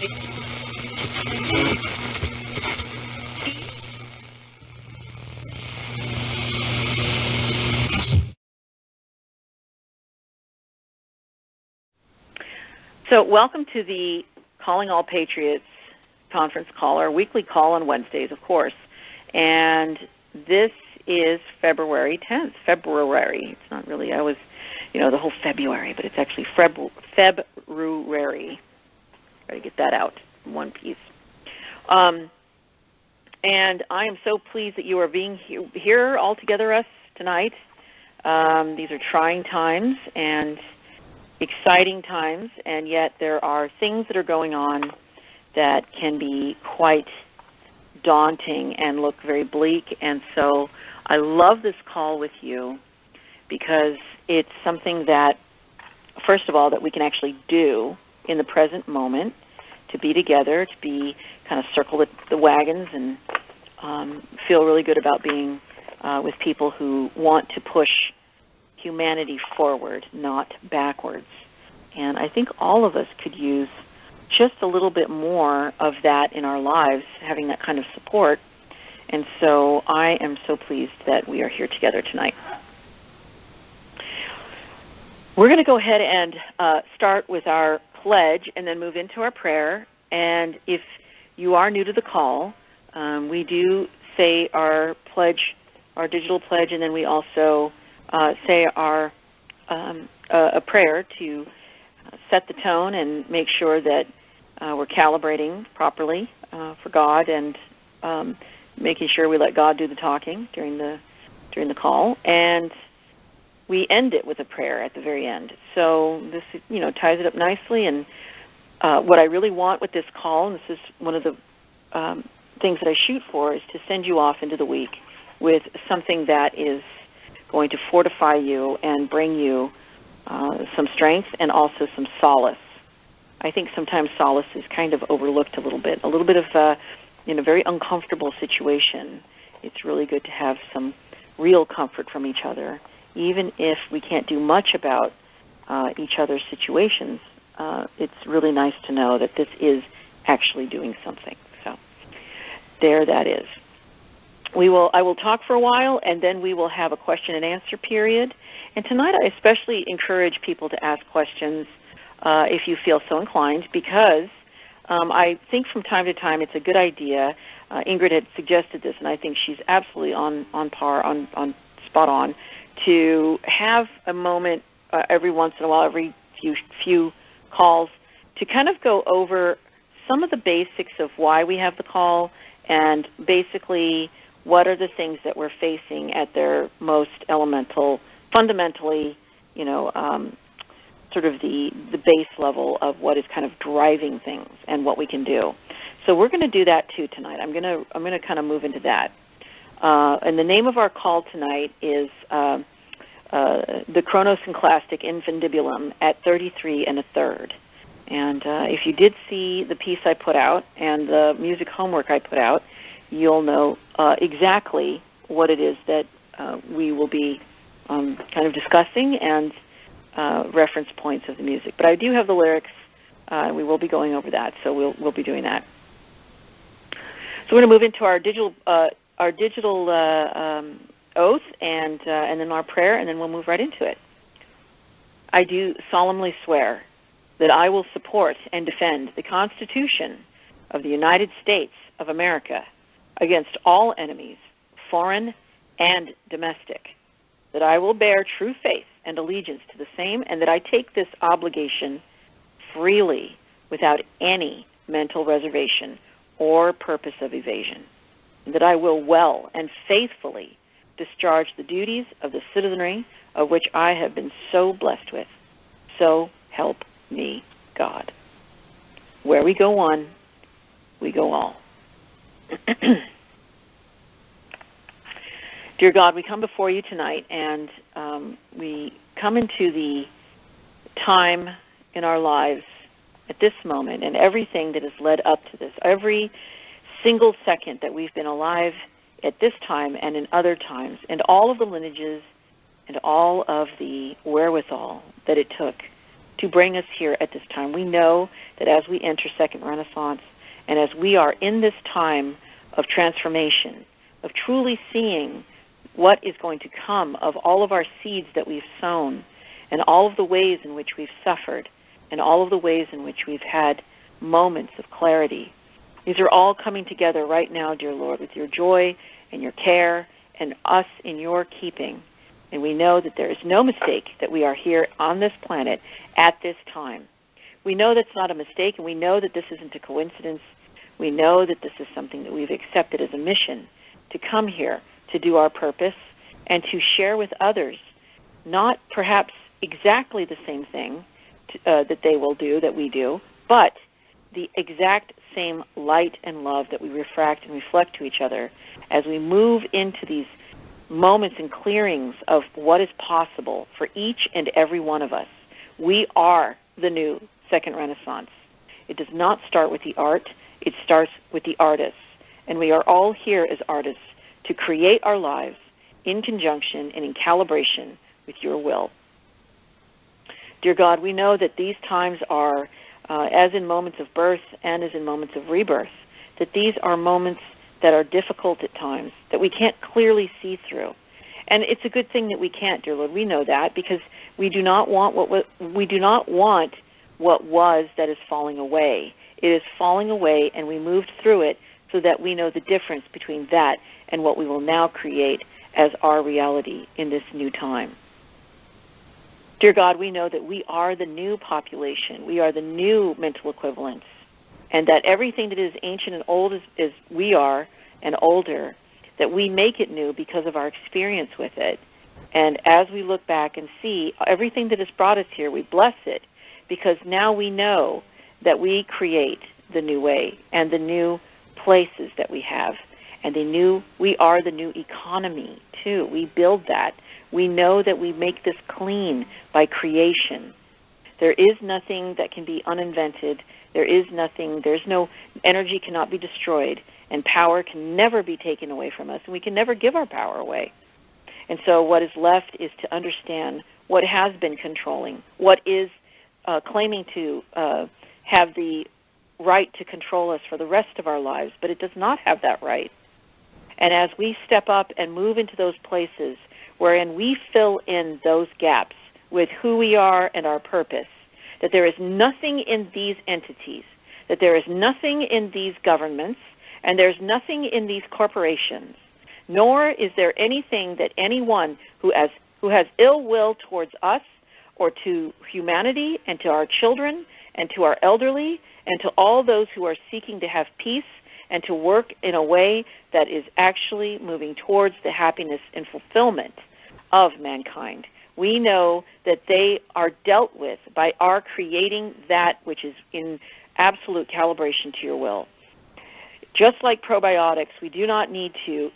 So welcome to the Calling All Patriots conference call, our weekly call on Wednesdays, of course. And this is February 10th. February. It's not really, I was, the whole February, but it's actually February. Got to get that out in one piece. And I am so pleased that you are being here all together us tonight. These are trying times and exciting times, and yet there are things that are going on that can be quite daunting and look very bleak. And so I love this call with you because it's something that, first of all, that we can actually do in the present moment, to be together, to be kind of circle the wagons and feel really good about being with people who want to push humanity forward, not backwards. And I think all of us could use just a little bit more of that in our lives, having that kind of support. And so I am so pleased that we are here together tonight. We're going to go ahead and start with our pledge and then move into our prayer. And if you are new to the call, we do say our pledge, our digital pledge, and then we also say our a prayer to set the tone and make sure that we're calibrating properly for God and making sure we let God do the talking during the call. And we end it with a prayer at the very end. So this ties it up nicely. And what I really want with this call, and this is one of the things that I shoot for, is to send you off into the week with something that is going to fortify you and bring you some strength and also some solace. I think sometimes solace is kind of overlooked a little bit of in a very uncomfortable situation. It's really good to have some real comfort from each other, even if we can't do much about each other's situations. It's really nice to know that this is actually doing something. So there that is. I will talk for a while, and then we will have a question and answer period. And tonight I especially encourage people to ask questions if you feel so inclined, because I think from time to time it's a good idea. Ingrid had suggested this, and I think she's absolutely on par, on spot on, to have a moment every once in a while, every few calls, to kind of go over some of the basics of why we have the call, and basically what are the things that we're facing at their most elemental, fundamentally, sort of the base level of what is kind of driving things and what we can do. So we're going to do that too tonight. I'm going to kind of move into that. And the name of our call tonight is the CHRONO SYNCLASTIC INFUNDIBULum at 33 1/3. And if you did see the piece I put out and the music homework I put out, you'll know exactly what it is that we will be kind of discussing and reference points of the music. But I do have the lyrics, and we will be going over that, so we'll be doing that. So we're going to move into our digital oath and then our prayer, and then we'll move right into it. I do solemnly swear that I will support and defend the Constitution of the United States of America against all enemies, foreign and domestic, that I will bear true faith and allegiance to the same, and that I take this obligation freely without any mental reservation or purpose of evasion, and that I will well and faithfully discharge the duties of the citizenry of which I have been so blessed with. So help me God. Where we go one, we go all. Dear God, we come before you tonight, and we come into the time in our lives at this moment and everything that has led up to this, every single second that we've been alive at this time and in other times, and all of the lineages and all of the wherewithal that it took to bring us here at this time. We know that as we enter Second Renaissance and as we are in this time of transformation, of truly seeing what is going to come of all of our seeds that we've sown and all of the ways in which we've suffered and all of the ways in which we've had moments of clarity. These are all coming together right now, dear Lord, with your joy and your care and us in your keeping. And we know that there is no mistake that we are here on this planet at this time. We know that's not a mistake, and we know that this isn't a coincidence. We know that this is something that we've accepted as a mission to come here to do our purpose and to share with others, not perhaps exactly the same thing that they will do, that we do, but the exact same light and love that we refract and reflect to each other as we move into these moments and clearings of what is possible for each and every one of us. We are the new Second Renaissance. It does not start with the art. It starts with the artists. And we are all here as artists to create our lives in conjunction and in calibration with your will. Dear God, we know that these times are, as in moments of birth and as in moments of rebirth, that these are moments that are difficult at times, that we can't clearly see through. And it's a good thing that we can't, dear Lord. We know that because we do not want what was that is falling away. It is falling away, and we moved through it so that we know the difference between that and what we will now create as our reality in this new time. Dear God, we know that we are the new population. We are the new mental equivalents, and that everything that is ancient and old is we are and older, that we make it new because of our experience with it. And as we look back and see everything that has brought us here, we bless it because now we know that we create the new way and the new places that we have. And we are the new economy, too. We build that. We know that we make this clean by creation. There is nothing that can be uninvented. There's no energy cannot be destroyed, and power can never be taken away from us, and we can never give our power away. And so what is left is to understand what has been controlling, what is claiming to have the right to control us for the rest of our lives, but it does not have that right. And as we step up and move into those places wherein we fill in those gaps with who we are and our purpose, that there is nothing in these entities, that there is nothing in these governments, and there's nothing in these corporations, nor is there anything that anyone who has ill will towards us or to humanity and to our children and to our elderly and to all those who are seeking to have peace and to work in a way that is actually moving towards the happiness and fulfillment of mankind. We know that they are dealt with by our creating that which is in absolute calibration to your will. Just like probiotics, we do not need to,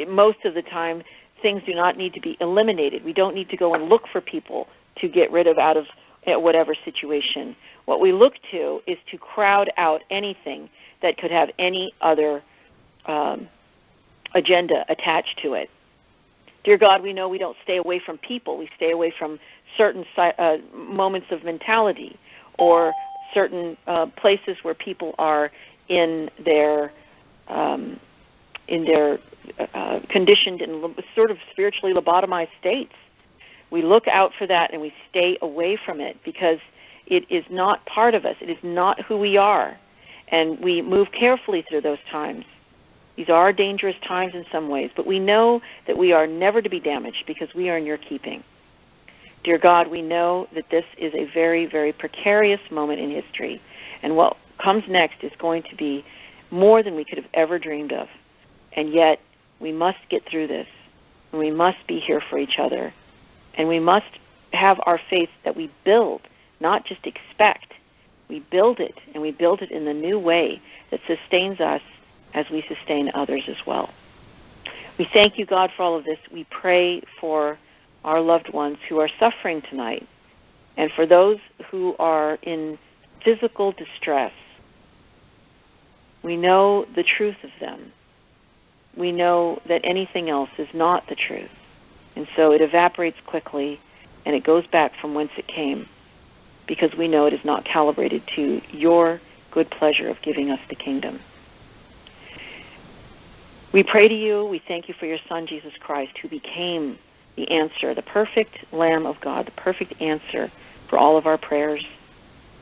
most of the time, things do not need to be eliminated. We don't need to go and look for people to get rid of out of whatever situation. What we look to is to crowd out anything that could have any other agenda attached to it. Dear God, we know we don't stay away from people. We stay away from certain moments of mentality or certain places where people are in their conditioned and sort of spiritually lobotomized states. We look out for that and we stay away from it because it is not part of us. It is not who we are. And we move carefully through those times. These are dangerous times in some ways, but we know that we are never to be damaged because we are in your keeping. Dear God, we know that this is a very, very precarious moment in history, and what comes next is going to be more than we could have ever dreamed of. And yet, we must get through this, and we must be here for each other, and we must have our faith that we build, not just expect. We build it, and we build it in the new way that sustains us as we sustain others as well. We thank you, God, for all of this. We pray for our loved ones who are suffering tonight, and for those who are in physical distress. We know the truth of them. We know that anything else is not the truth. And so it evaporates quickly, and it goes back from whence it came. because we know it is not calibrated to your good pleasure of giving us the kingdom. We pray to you. We thank you for your Son, Jesus Christ, who became the answer, the perfect Lamb of God, the perfect answer for all of our prayers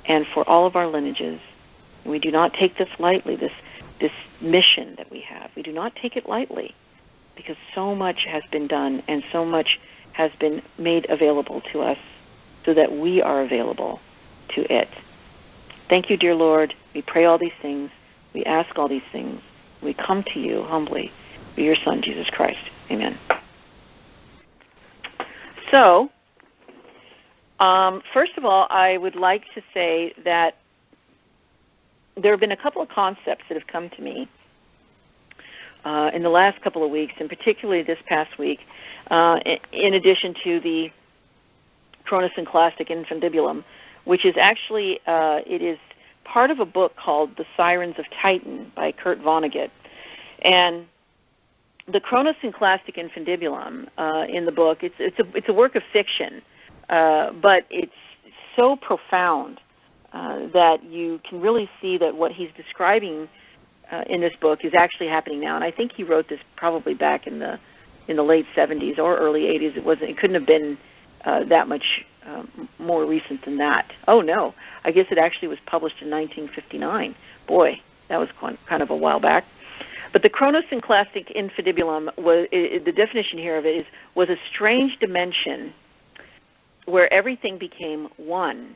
and for all of our lineages. And we do not take this lightly, this mission that we have. We do not take it lightly, because so much has been done and so much has been made available to us so that we are available to it. Thank you, dear Lord. We pray all these things. We ask all these things. We come to you humbly through your Son, Jesus Christ. Amen. So, first of all, I would like to say that there have been a couple of concepts that have come to me in the last couple of weeks, and particularly this past week, in addition to the CHRONO SYNCLASTIC INFUNDIBULum, which is actually, it is part of a book called The Sirens of Titan by Kurt Vonnegut. And the CHRONO SYNCLASTIC INFUNDIBULum in the book, it's a work of fiction, but it's so profound that you can really see that what he's describing in this book is actually happening now. And I think he wrote this probably back in the late 70s or early 80s. It couldn't have been that much more recent than that. Oh no, I guess it actually was published in 1959. Boy, that was kind of a while back. But the CHRONO SYNCLASTIC INFUNDIBULum, the definition here of it was a strange dimension where everything became one.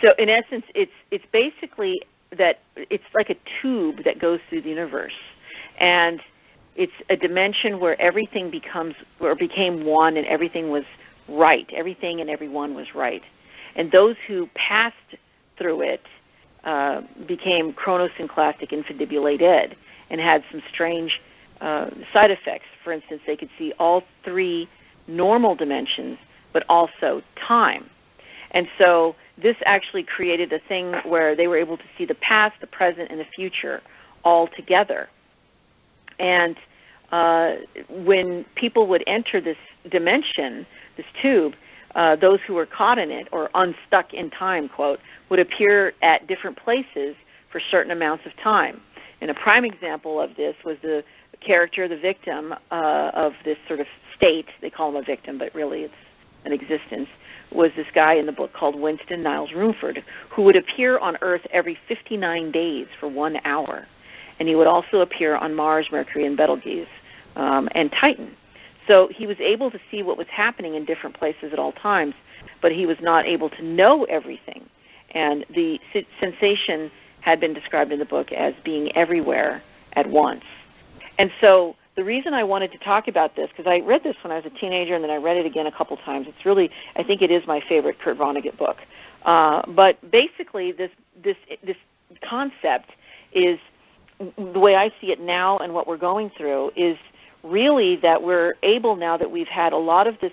So in essence, it's basically that it's like a tube that goes through the universe, and it's a dimension where everything became one, and everything was right. Everything and everyone was right, and those who passed through it became chronosynclastic infundibulated and had some strange side effects. For instance, they could see all three normal dimensions, but also time. And so this actually created a thing where they were able to see the past, the present, and the future all together. And when people would enter this dimension, this tube, those who were caught in it or unstuck in time, quote, would appear at different places for certain amounts of time. And a prime example of this was the character, the victim of this sort of state. They call him a victim, but really it's an existence, was this guy in the book called Winston Niles Rumford, who would appear on Earth every 59 days for 1 hour. And he would also appear on Mars, Mercury, and Betelgeuse, and Titan. So he was able to see what was happening in different places at all times, but he was not able to know everything. And the sensation had been described in the book as being everywhere at once. And so the reason I wanted to talk about this, because I read this when I was a teenager and then I read it again a couple times. It's really, I think it is my favorite Kurt Vonnegut book. But basically this concept is, the way I see it now and what we're going through is really that we're able, now that we've had a lot of this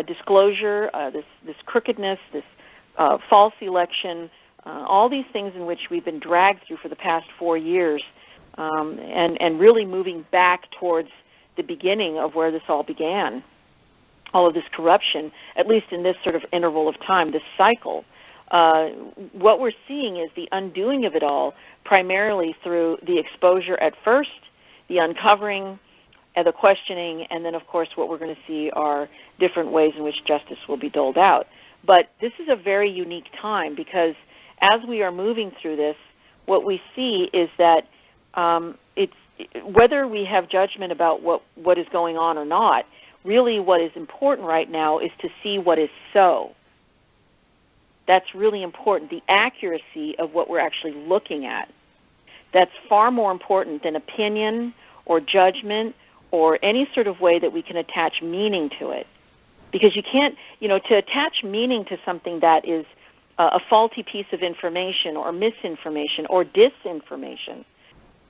disclosure, this crookedness, this false election, all these things in which we've been dragged through for the past 4 years, and really moving back towards the beginning of where this all began, all of this corruption, at least in this sort of interval of time, this cycle. What we're seeing is the undoing of it all, primarily through the exposure at first, the uncovering, and the questioning, and then, of course, what we're going to see are different ways in which justice will be doled out. But this is a very unique time, because as we are moving through this, what we see is that whether we have judgment about what is going on or not, really what is important right now is to see what is so. That's really important, the accuracy of what we're actually looking at. That's far more important than opinion or judgment or any sort of way that we can attach meaning to it. Because you can't, to attach meaning to something that is a faulty piece of information or misinformation or disinformation,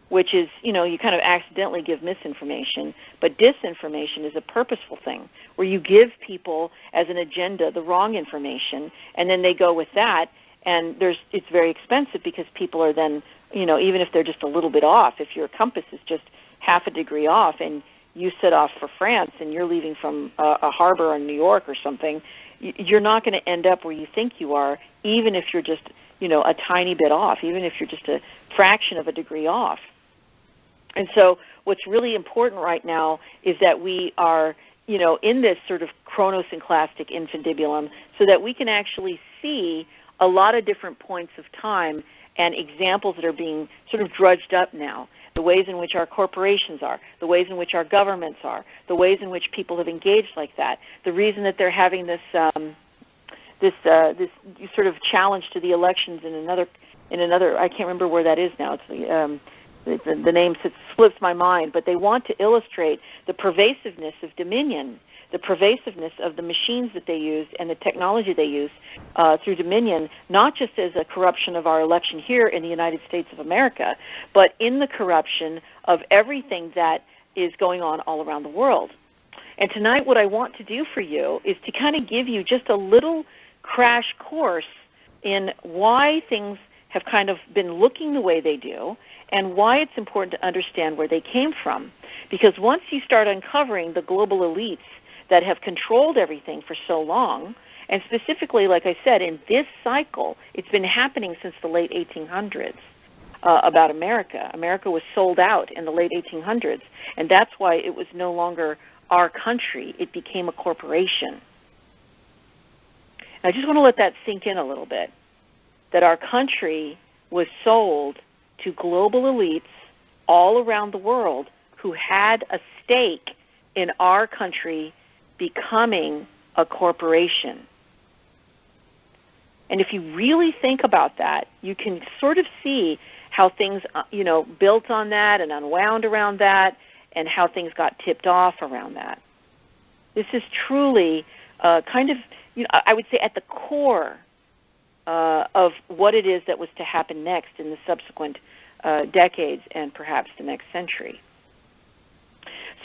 which is, you kind of accidentally give misinformation, but disinformation is a purposeful thing where you give people as an agenda the wrong information, and then they go with that, and it's very expensive because people are then, even if they're just a little bit off, if your compass is just half a degree off and you set off for France and you're leaving from a harbor in New York or something, you're not going to end up where you think you are, even if you're just, a tiny bit off, even if you're just a fraction of a degree off. And so what's really important right now is that we are, in this sort of chronosynclastic infundibulum, so that we can actually see a lot of different points of time and examples that are being sort of drudged up now. The ways in which our corporations are, the ways in which our governments are, the ways in which people have engaged like that, the reason that they're having this this sort of challenge to the elections in another I can't remember where that is now. It's the name slips my mind, but they want to illustrate the pervasiveness of dominion, the pervasiveness of the machines that they use and the technology they use through dominion, not just as a corruption of our election here in the United States of America, but in the corruption of everything that is going on all around the world. And tonight what I want to do for you is to kind of give you just a little crash course in why things have kind of been looking the way they do and why it's important to understand where they came from. Because once you start uncovering the global elites that have controlled everything for so long, and specifically, like I said, in this cycle, it's been happening since the late 1800s about America. America was sold out in the late 1800s, and that's why it was no longer our country. It became a corporation. I just want to let that sink in a little bit, that our country was sold to global elites all around the world who had a stake in our country becoming a corporation. And if you really think about that, you can sort of see how things, built on that and unwound around that, and how things got tipped off around that. This is truly kind of, I would say at the core of what it is that was to happen next in the subsequent decades and perhaps the next century.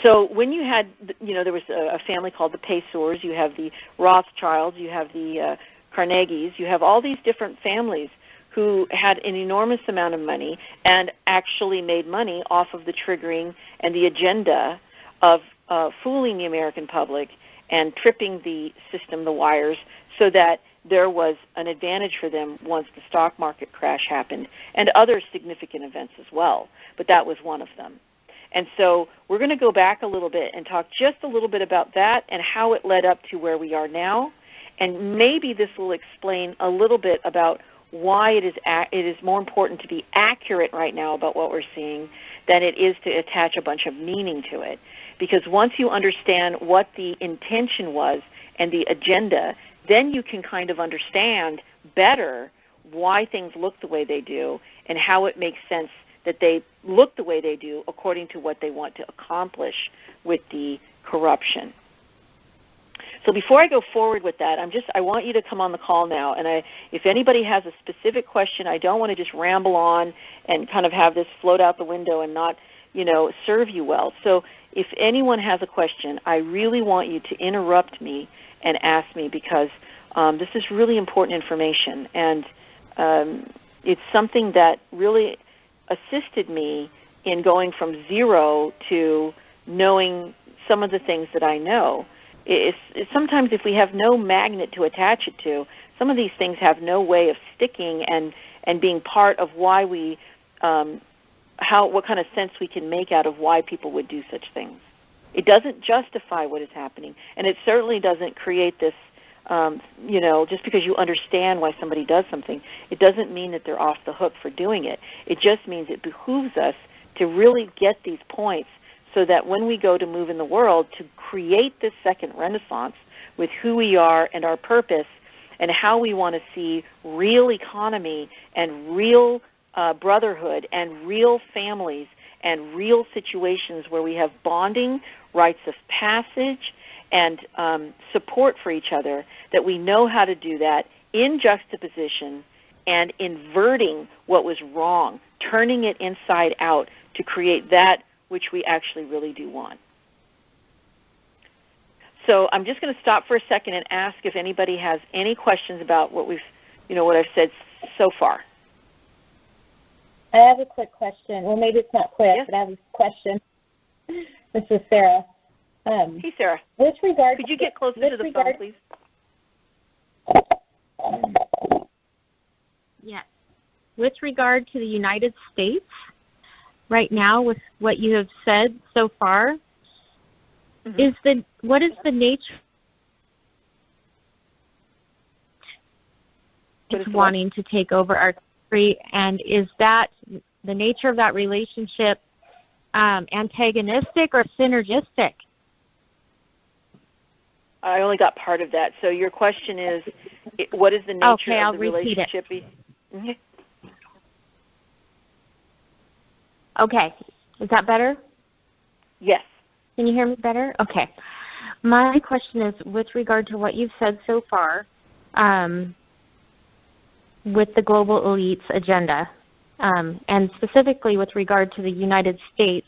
So when you had, there was a family called the Pacers, you have the Rothschilds, you have the Carnegies, you have all these different families who had an enormous amount of money and actually made money off of the triggering and the agenda of fooling the American public and tripping the system, the wires, so that there was an advantage for them once the stock market crash happened, and other significant events as well. But that was one of them. And so we're going to go back a little bit and talk just a little bit about that and how it led up to where we are now. And maybe this will explain a little bit about why it is more important to be accurate right now about what we're seeing than it is to attach a bunch of meaning to it. Because once you understand what the intention was and the agenda, then you can kind of understand better why things look the way they do and how it makes sense that they look the way they do according to what they want to accomplish with the corruption. So before I go forward with that, I want you to come on the call now, and if anybody has a specific question, I don't want to just ramble on and kind of have this float out the window and not, serve you well. So if anyone has a question, I really want you to interrupt me and ask me, because this is really important information, and it's something that really assisted me in going from zero to knowing some of the things that I know. It's sometimes if we have no magnet to attach it to, some of these things have no way of sticking and being part of why we, what kind of sense we can make out of why people would do such things. It doesn't justify what is happening, and it certainly doesn't create this, just because you understand why somebody does something, it doesn't mean that they're off the hook for doing it. It just means it behooves us to really get these points so that when we go to move in the world, to create this second renaissance with who we are and our purpose and how we want to see real economy and real brotherhood and real families and real situations where we have bonding, rites of passage, and support for each other, that we know how to do that in juxtaposition and inverting what was wrong, turning it inside out to create that which we actually really do want. So I'm just going to stop for a second and ask if anybody has any questions about what what I've said so far. I have a quick question. Well, maybe it's not quick, yes. But I have a question. This is Sarah. Hey, Sarah. With regard, could you get closer to the phone, please? Yes. With regard to the United States, right now, with what you have said so far, what is the nature of wanting to take over our country, and is that the nature of that relationship antagonistic or synergistic? I only got part of that. So your question is, what is the nature of the relationship? Okay. Okay. Is that better? Yes. Can you hear me better? Okay. My question is, with regard to what you've said so far, with the global elites agenda, and specifically with regard to the United States,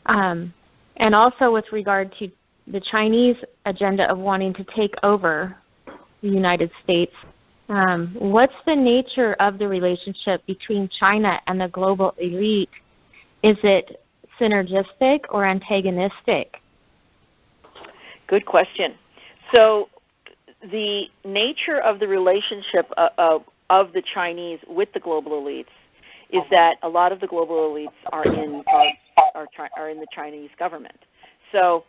and also with regard to the Chinese agenda of wanting to take over the United States, what's the nature of the relationship between China and the global elite? Is it synergistic or antagonistic? Good question. So the nature of the relationship of the Chinese with the global elites is that a lot of the global elites are in the Chinese government. So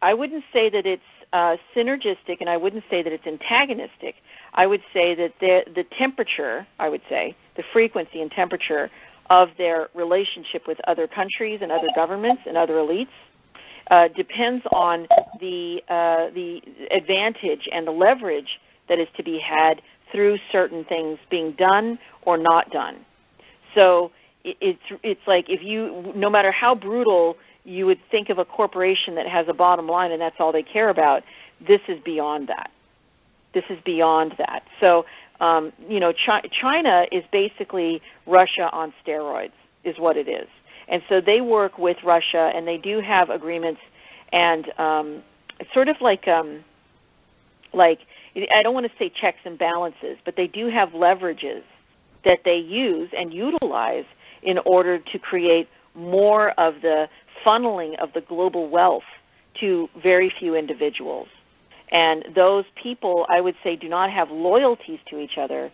I wouldn't say that it's synergistic, and I wouldn't say that it's antagonistic. I would say that the temperature, the frequency and temperature of their relationship with other countries and other governments and other elites depends on the advantage and the leverage that is to be had through certain things being done or not done. So it's like no matter how brutal you would think of a corporation that has a bottom line and that's all they care about, this is beyond that. So, China is basically Russia on steroids, is what it is. And so they work with Russia, and they do have agreements, and it's sort of like I don't want to say checks and balances, but they do have leverages that they use and utilize in order to create more of the funneling of the global wealth to very few individuals. And those people, I would say, do not have loyalties to each other,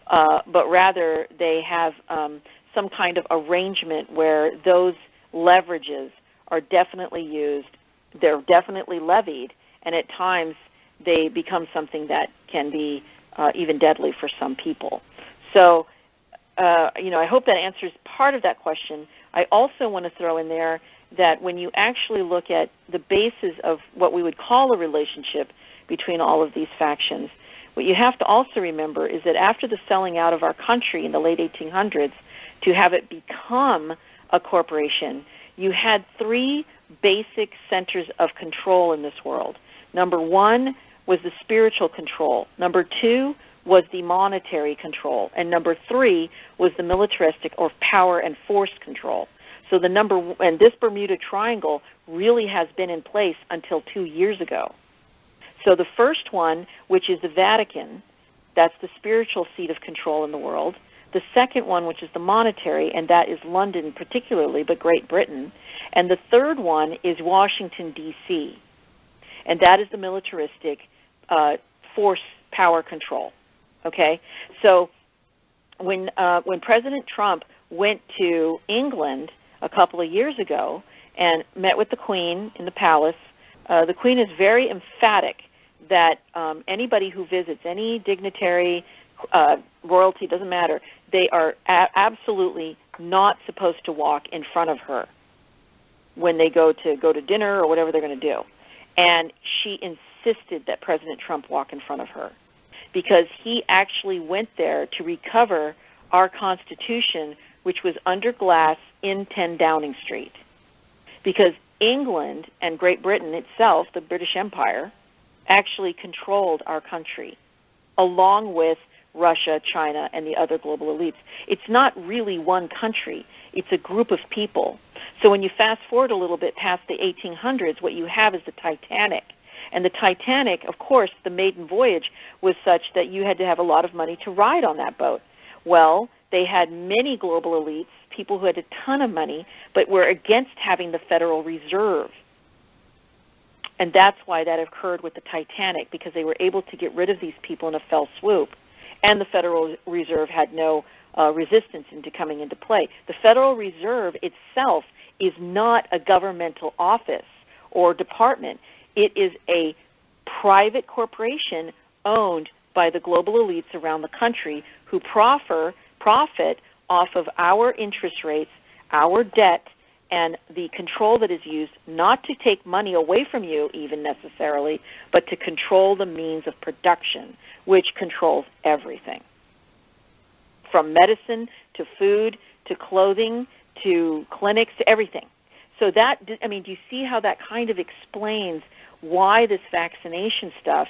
but rather they have some kind of arrangement where those leverages are definitely used, they're definitely levied, and at times they become something that can be even deadly for some people. So, I hope that answers part of that question. I also want to throw in there that when you actually look at the basis of what we would call a relationship between all of these factions, what you have to also remember is that after the selling out of our country in the late 1800s to have it become a corporation, you had three basic centers of control in this world. Number one was the spiritual control. Number two was the monetary control. And number three was the militaristic or power and force control. So and this Bermuda Triangle really has been in place until 2 years ago. So the first one, which is the Vatican, that's the spiritual seat of control in the world. The second one, which is the monetary, and that is London particularly, but Great Britain. And the third one is Washington, D.C., and that is the militaristic force power control. Okay? So when President Trump went to England a couple of years ago and met with the Queen in the palace, the Queen is very emphatic that anybody who visits, any dignitary, royalty, doesn't matter, they are absolutely not supposed to walk in front of her when they go to dinner or whatever they're going to do. And she insisted that President Trump walk in front of her because he actually went there to recover our Constitution, which was under glass in 10 Downing Street. Because England and Great Britain itself, the British Empire, actually controlled our country, along with Russia, China, and the other global elites. It's not really one country. It's a group of people. So when you fast forward a little bit past the 1800s, what you have is the Titanic. And the Titanic, of course, the maiden voyage was such that you had to have a lot of money to ride on that boat. Well, they had many global elites, people who had a ton of money, but were against having the Federal Reserve. And that's why that occurred with the Titanic, because they were able to get rid of these people in a fell swoop. And the Federal Reserve had no resistance into coming into play. The Federal Reserve itself is not a governmental office or department. It is a private corporation owned by the global elites around the country who profit off of our interest rates, our debt, and the control that is used not to take money away from you even necessarily, but to control the means of production, which controls everything, from medicine to food to clothing to clinics to everything. So that, I mean, do you see how that kind of explains why this vaccination stuff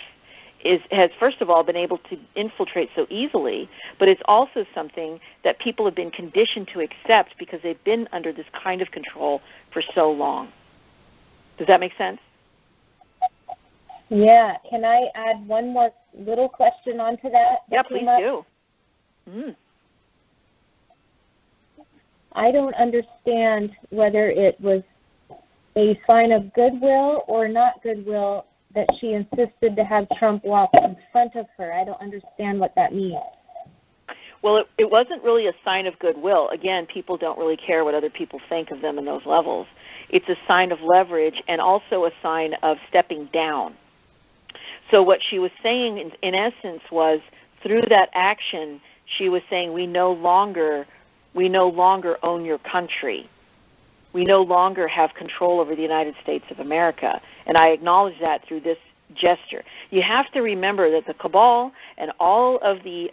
has, first of all, been able to infiltrate so easily, but it's also something that people have been conditioned to accept because they've been under this kind of control for so long. Does that make sense? Yeah. Can I add one more little question onto that? Yeah, please do. I don't understand whether it was a sign of goodwill or not goodwill that she insisted to have Trump walk in front of her. I don't understand what that means. Well, it wasn't really a sign of goodwill. Again, people don't really care what other people think of them in those levels. It's a sign of leverage and also a sign of stepping down. So what she was saying, in essence, was through that action, she was saying, we no longer own your country. We no longer have control over the United States of America. And I acknowledge that through this gesture. You have to remember that the cabal and all of the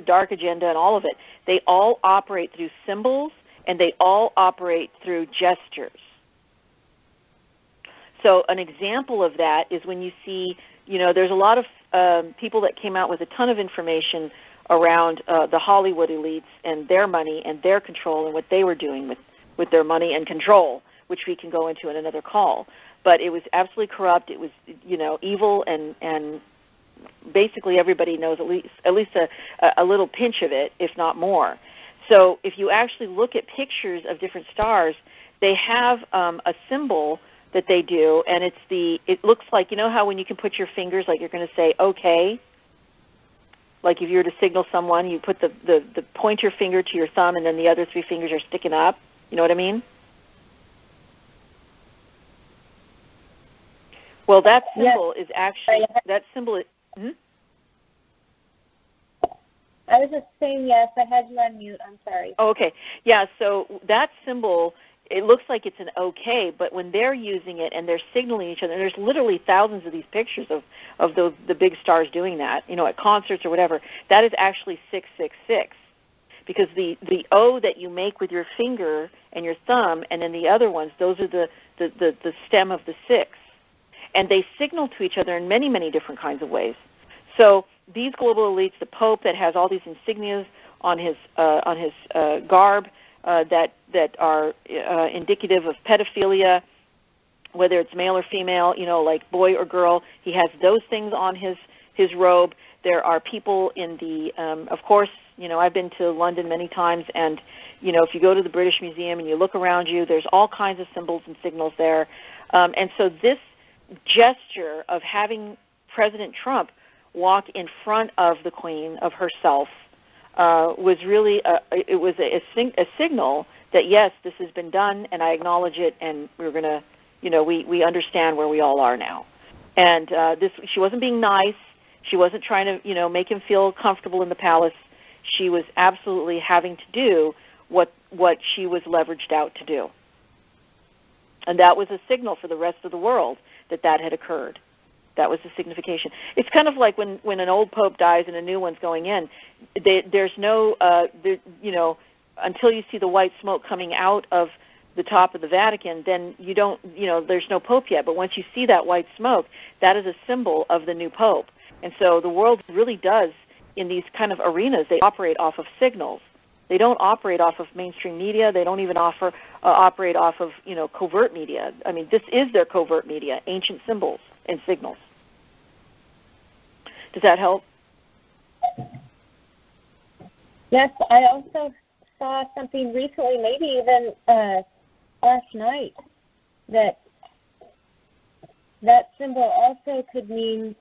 dark agenda and all of it, they all operate through symbols and they all operate through gestures. So an example of that is when you see, there's a lot of people that came out with a ton of information around the Hollywood elites and their money and their control and what they were doing with their money and control, which we can go into in another call. But it was absolutely corrupt. It was, evil, and basically everybody knows at least a little pinch of it, if not more. So if you actually look at pictures of different stars, they have a symbol that they do, and it looks like, how when you can put your fingers, like you're going to say, okay, like if you were to signal someone, you put the pointer finger to your thumb, and then the other three fingers are sticking up. You know what I mean? Well, that symbol is actually, that symbol is, I was just saying yes. I had you on mute. I'm sorry. Oh, okay. Yeah, so that symbol, it looks like it's an okay, but when they're using it and they're signaling each other, and there's literally thousands of these pictures of the big stars doing that, at concerts or whatever, that is actually 666. Because the O that you make with your finger and your thumb, and then the other ones, those are the stem of the 6. And they signal to each other in many, many different kinds of ways. So these global elites, the Pope that has all these insignias on his garb that are indicative of pedophilia, whether it's male or female, like boy or girl, he has those things on his robe. There are people in the, of course, I've been to London many times, and, if you go to the British Museum and you look around you, there's all kinds of symbols and signals there. And so this gesture of having President Trump walk in front of the Queen, of herself, was really, a signal that, yes, this has been done, and I acknowledge it, and we're going to, we understand where we all are now. And she wasn't being nice. She wasn't trying to, make him feel comfortable in the palace. She was absolutely having to do what she was leveraged out to do. And that was a signal for the rest of the world that had occurred. That was the signification. It's kind of like when an old pope dies and a new one's going in. There's no, until you see the white smoke coming out of the top of the Vatican, then you don't, there's no pope yet. But once you see that white smoke, that is a symbol of the new pope. And so the world really does, in these kind of arenas, they operate off of signals. They don't operate off of mainstream media. They don't even operate off of, covert media. I mean, this is their covert media, ancient symbols and signals. Does that help? Yes, I also saw something recently, maybe even last night, that symbol also could mean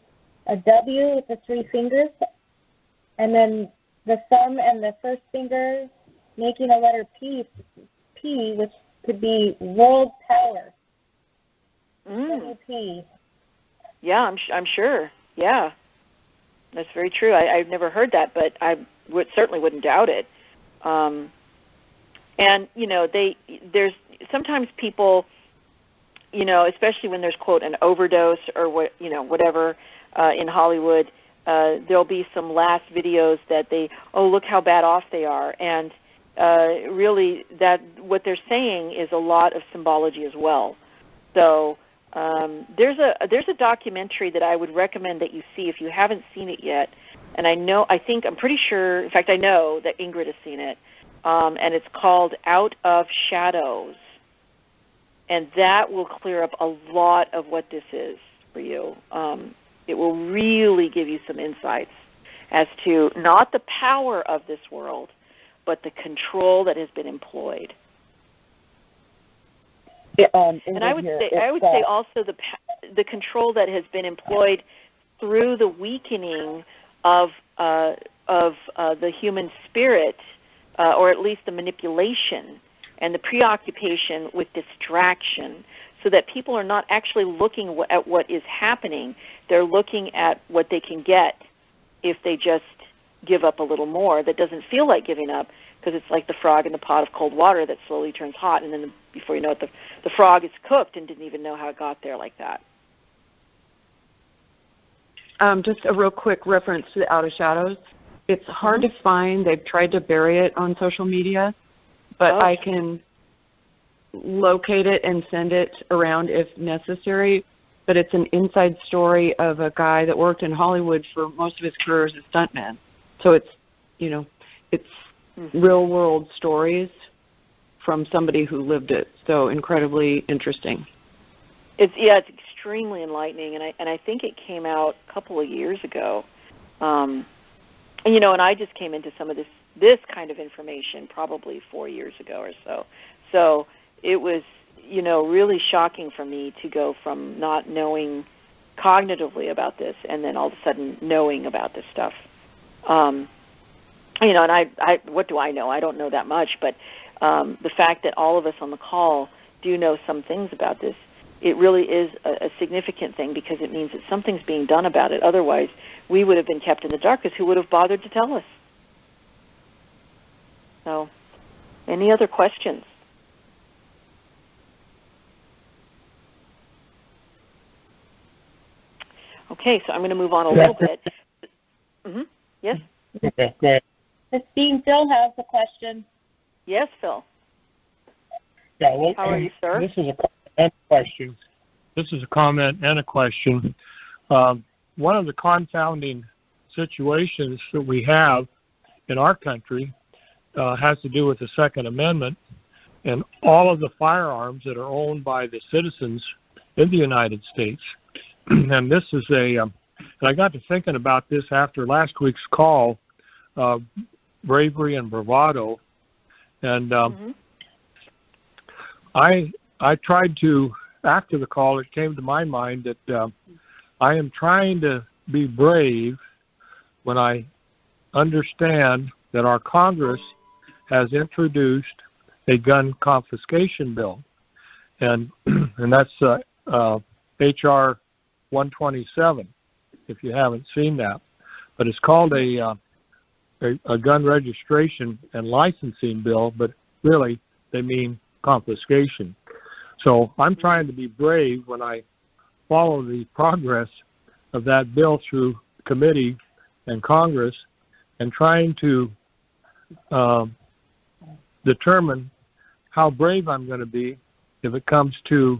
a W with the three fingers, and then the thumb and the first finger making a letter P, which could be world power. WP. Yeah, I'm sure. Yeah, that's very true. I've never heard that, but I certainly wouldn't doubt it. And there's sometimes people, especially when there's quote an overdose or whatever in Hollywood, there'll be some last videos that look how bad off they are, and really that what they're saying is a lot of symbology as well. So there's a documentary that I would recommend that you see if you haven't seen it yet, and I'm pretty sure, in fact I know that Ingrid has seen it, and it's called Out of Shadows, and that will clear up a lot of what this is for you. It will really give you some insights as to not the power of this world, but the control that has been employed. Yeah, and I would say also the control that has been employed through the weakening of the human spirit, or at least the manipulation and the preoccupation with distraction, so that people are not actually looking at what is happening. They're looking at what they can get if they just give up a little more. That doesn't feel like giving up, because it's like the frog in the pot of cold water that slowly turns hot, and then before you know it, the frog is cooked and didn't even know how it got there like that. Just a real quick reference to the Out of Shadows. It's hard to find. They've tried to bury it on social media, but I can locate it and send it around if necessary. But it's an inside story of a guy that worked in Hollywood for most of his career as a stuntman. So it's, it's real world stories from somebody who lived it. So incredibly interesting. It's extremely enlightening, and I think it came out a couple of years ago. And I just came into some of this kind of information probably 4 years ago or so. So it was, really shocking for me to go from not knowing cognitively about this and then all of a sudden knowing about this stuff. And I what do I know? I don't know that much, but the fact that all of us on the call do know some things about this, it really is a significant thing, because it means that something's being done about it. Otherwise, we would have been kept in the dark, because who would have bothered to tell us? So, any other questions? Okay, so I'm going to move on a little bit. Yes? Okay, go ahead. Christine, Phil has a question. Yes, Phil. Yeah, well, how are you, sir? This is a comment and a question. One of the confounding situations that we have in our country has to do with the Second Amendment and all of the firearms that are owned by the citizens in the United States. And this is and I got to thinking about this after last week's call, bravery and bravado, and I tried to, after the call, it came to my mind that I am trying to be brave when I understand that our Congress has introduced a gun confiscation bill, and that's H.R. 127, if you haven't seen that. But it's called a gun registration and licensing bill, but really they mean confiscation. So I'm trying to be brave when I follow the progress of that bill through committee and Congress, and trying to determine how brave I'm going to be if it comes to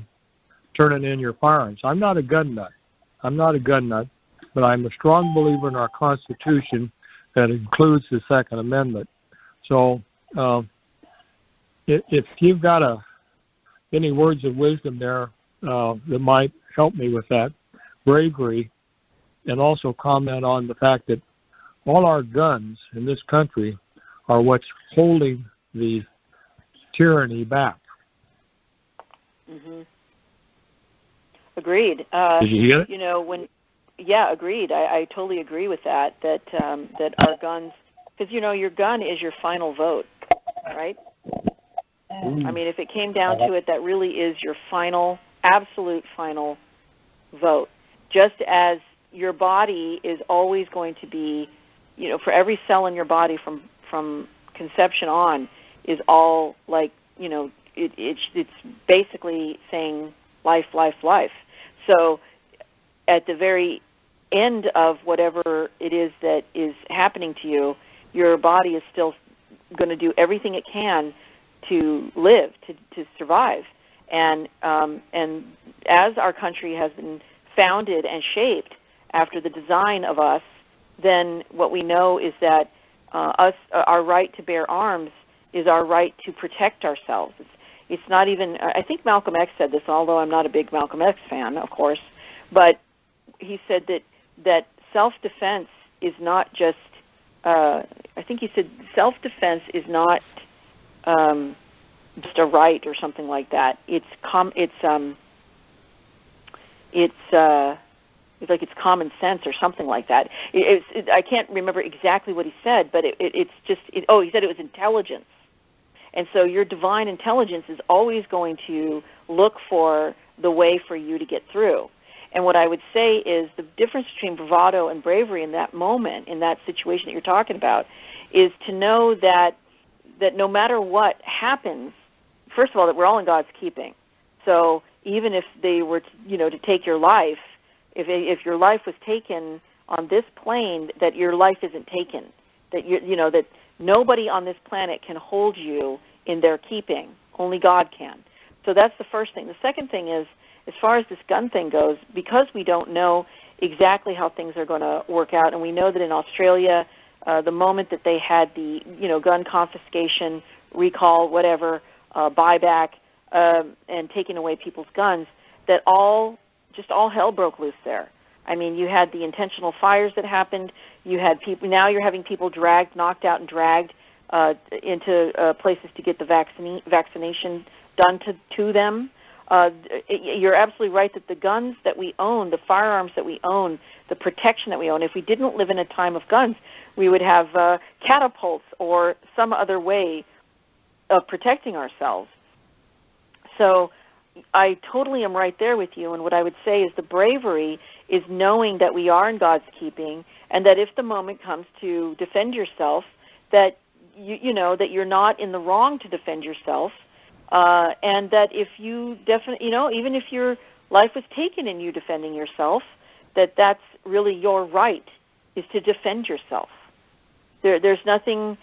turning in your firearms. I'm not a gun nut, but I'm a strong believer in our Constitution that includes the Second Amendment. So if you've got any words of wisdom there that might help me with that bravery, and also comment on the fact that all our guns in this country are what's holding the tyranny back. Mm-hmm. Agreed. Did you hear it? You know, yeah, agreed. I totally agree with that. That our guns, because your gun is your final vote, right? I mean, if it came down to it, that really is your final, absolute final vote. Just as your body is always going to be, for every cell in your body from conception on is all like, it's basically saying life, life, life. So at the very end of whatever it is that is happening to you, your body is still going to do everything it can to live, to survive. And as our country has been founded and shaped after the design of us, then what we know is that our right to bear arms is our right to protect ourselves. It's not even, I think Malcolm X said this, although I'm not a big Malcolm X fan, of course, but he said that self-defense is not just, I think he said self-defense is not just a right or something like that. It's like it's common sense or something like that. I can't remember exactly what he said, but he said it was intelligence. And so your divine intelligence is always going to look for the way for you to get through. And what I would say is the difference between bravado and bravery in that moment, in that situation that you're talking about, is to know that no matter what happens, first of all, that we're all in God's keeping. So even if they were to take your life, if your life was taken on this plane, that your life isn't taken, that that nobody on this planet can hold you in their keeping. Only God can. So that's the first thing. The second thing is, as far as this gun thing goes, because we don't know exactly how things are going to work out, and we know that in Australia, the moment that they had the gun confiscation, recall, whatever, buyback, and taking away people's guns, that all hell broke loose there. I mean, you had the intentional fires that happened. You had people. Now you're having people knocked out and dragged into places to get the vaccination done to them. You're absolutely right that the guns that we own, the firearms that we own, the protection that we own, if we didn't live in a time of guns, we would have catapults or some other way of protecting ourselves. So I totally am right there with you, and what I would say is the bravery is knowing that we are in God's keeping, and that if the moment comes to defend yourself, that that you're not in the wrong to defend yourself, and that if you even if your life was taken in you defending yourself, that's really your right, is to defend yourself. There's no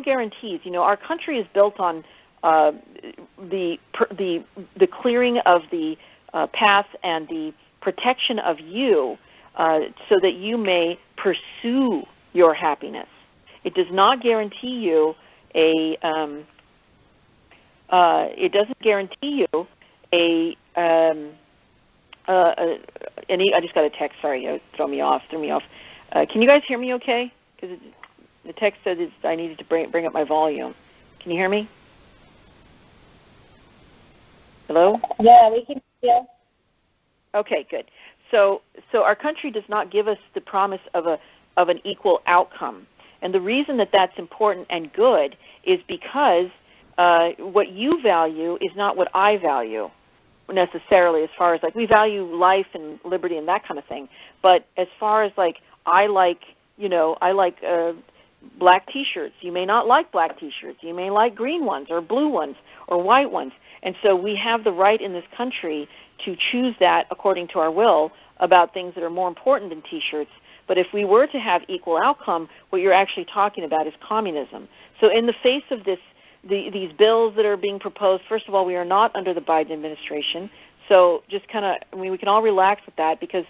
guarantees. Our country is built on the clearing of the path and the protection of you, so that you may pursue your happiness. It does not guarantee you I just got a text. Sorry, it threw me off. Can you guys hear me okay? Because the text said I needed to bring up my volume. Can you hear me? Hello? Yeah, we can hear you. Okay, good. So our country does not give us the promise of an equal outcome. And the reason that that's important and good is because what you value is not what I value necessarily, as far as we value life and liberty and that kind of thing. But as far as I like black T-shirts. You may not like black T-shirts. You may like green ones or blue ones or white ones. And so we have the right in this country to choose that according to our will about things that are more important than T-shirts. But if we were to have equal outcome, what you're actually talking about is communism. So in the face of these bills that are being proposed, first of all, we are not under the Biden administration. So just we can all relax with that, because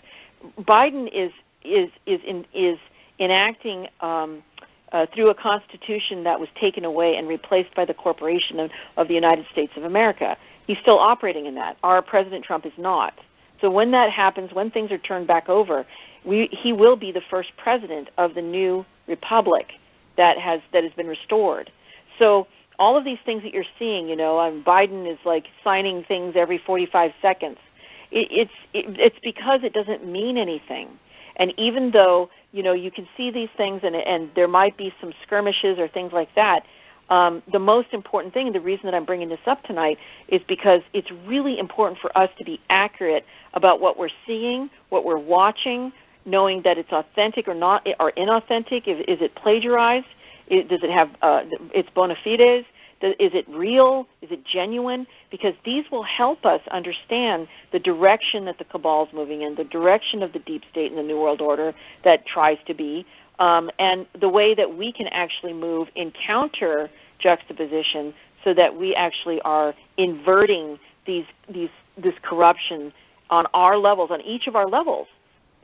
Biden is enacting through a constitution that was taken away and replaced by the corporation of the United States of America. He's still operating in that. Our President Trump is not. So when that happens, when things are turned back over, he will be the first president of the new republic. that has been restored. So all of these things that you're seeing, Biden is like signing things every 45 seconds. It's because it doesn't mean anything. And even though, you can see these things and there might be some skirmishes or things like that, the most important thing, the reason that I'm bringing this up tonight, is because it's really important for us to be accurate about what we're seeing, what we're watching, knowing that it's authentic or not, or inauthentic. Is it plagiarized? Does it have its bona fides? Is it real? Is it genuine? Because these will help us understand the direction that the cabal is moving in, the direction of the deep state and the New World Order that tries to be, and the way that we can actually move in counter juxtaposition so that we actually are inverting this corruption on our levels, on each of our levels.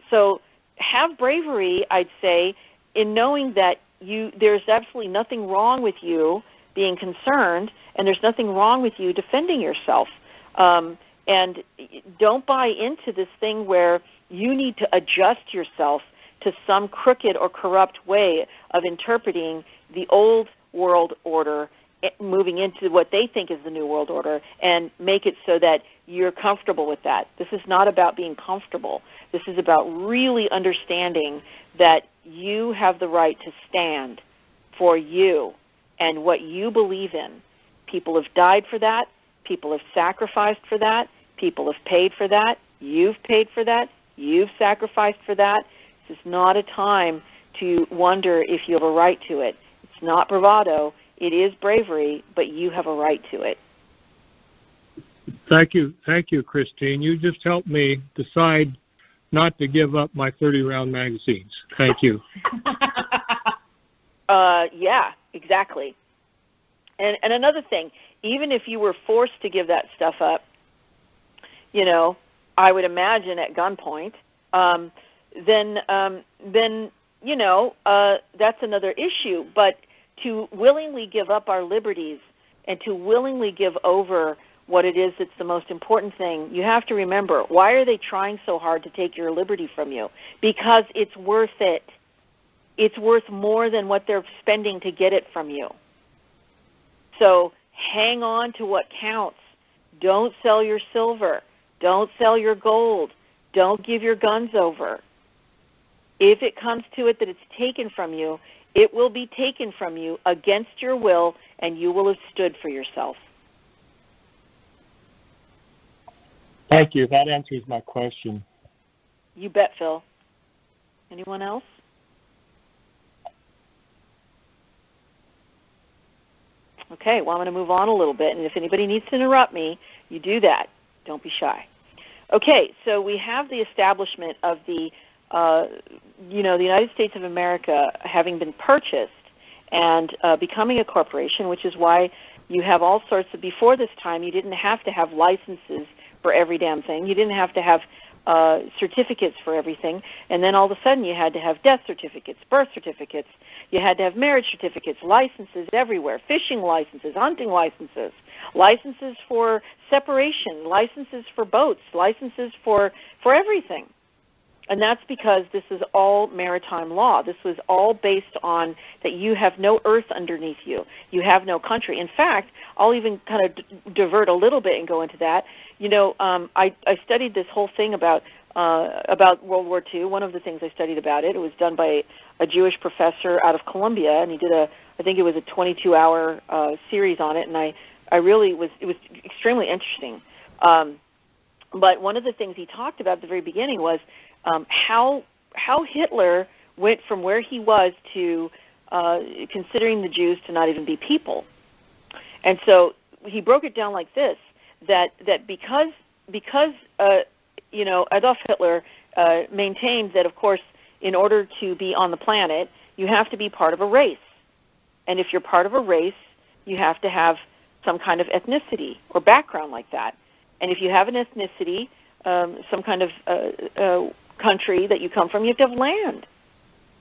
So have bravery, I'd say, in knowing that there's absolutely nothing wrong with you being concerned, and there's nothing wrong with you defending yourself. And don't buy into this thing where you need to adjust yourself to some crooked or corrupt way of interpreting the old world order, moving into what they think is the new world order, and make it so that you're comfortable with that. This is not about being comfortable. This is about really understanding that you have the right to stand for you and what you believe in. People have died for that. People have sacrificed for that. People have paid for that. You've paid for that. You've sacrificed for that. This is not a time to wonder if you have a right to it. It's not bravado. It is bravery, but you have a right to it. Thank you, Christine. You just helped me decide not to give up my 30-round magazines. Thank you. Yeah, exactly. And another thing, even if you were forced to give that stuff up, I would imagine at gunpoint, then that's another issue. But to willingly give up our liberties and to willingly give over what it is that's the most important thing, you have to remember, why are they trying so hard to take your liberty from you? Because it's worth it. It's worth more than what they're spending to get it from you. So hang on to what counts. Don't sell your silver. Don't sell your gold. Don't give your guns over. If it comes to it that it's taken from you, it will be taken from you against your will, and you will have stood for yourself. Thank you. That answers my question. You bet, Phil. Anyone else? Okay, well, I'm going to move on a little bit, and if anybody needs to interrupt me, you do that. Don't be shy. Okay, so we have the establishment of the United States of America having been purchased and becoming a corporation, which is why you have all sorts of, before this time, you didn't have to have licenses for every damn thing. You didn't have to have certificates for everything, and then all of a sudden you had to have death certificates, birth certificates, you had to have marriage certificates, licenses everywhere, fishing licenses, hunting licenses, licenses for separation, licenses for boats, licenses for everything. And that's because this is all maritime law. This was all based on that you have no earth underneath you. You have no country. In fact, I'll even kind of divert a little bit and go into that. I studied this whole thing about World War II. One of the things I studied about it was done by a Jewish professor out of Columbia, and he did I think it was a 22-hour series on it, and it was extremely interesting. But one of the things he talked about at the very beginning was how Hitler went from where he was to considering the Jews to not even be people. And so he broke it down like this, that because Adolf Hitler maintained that, of course, in order to be on the planet, you have to be part of a race. And if you're part of a race, you have to have some kind of ethnicity or background like that. And if you have an ethnicity, some kind of country that you come from, you have to have land.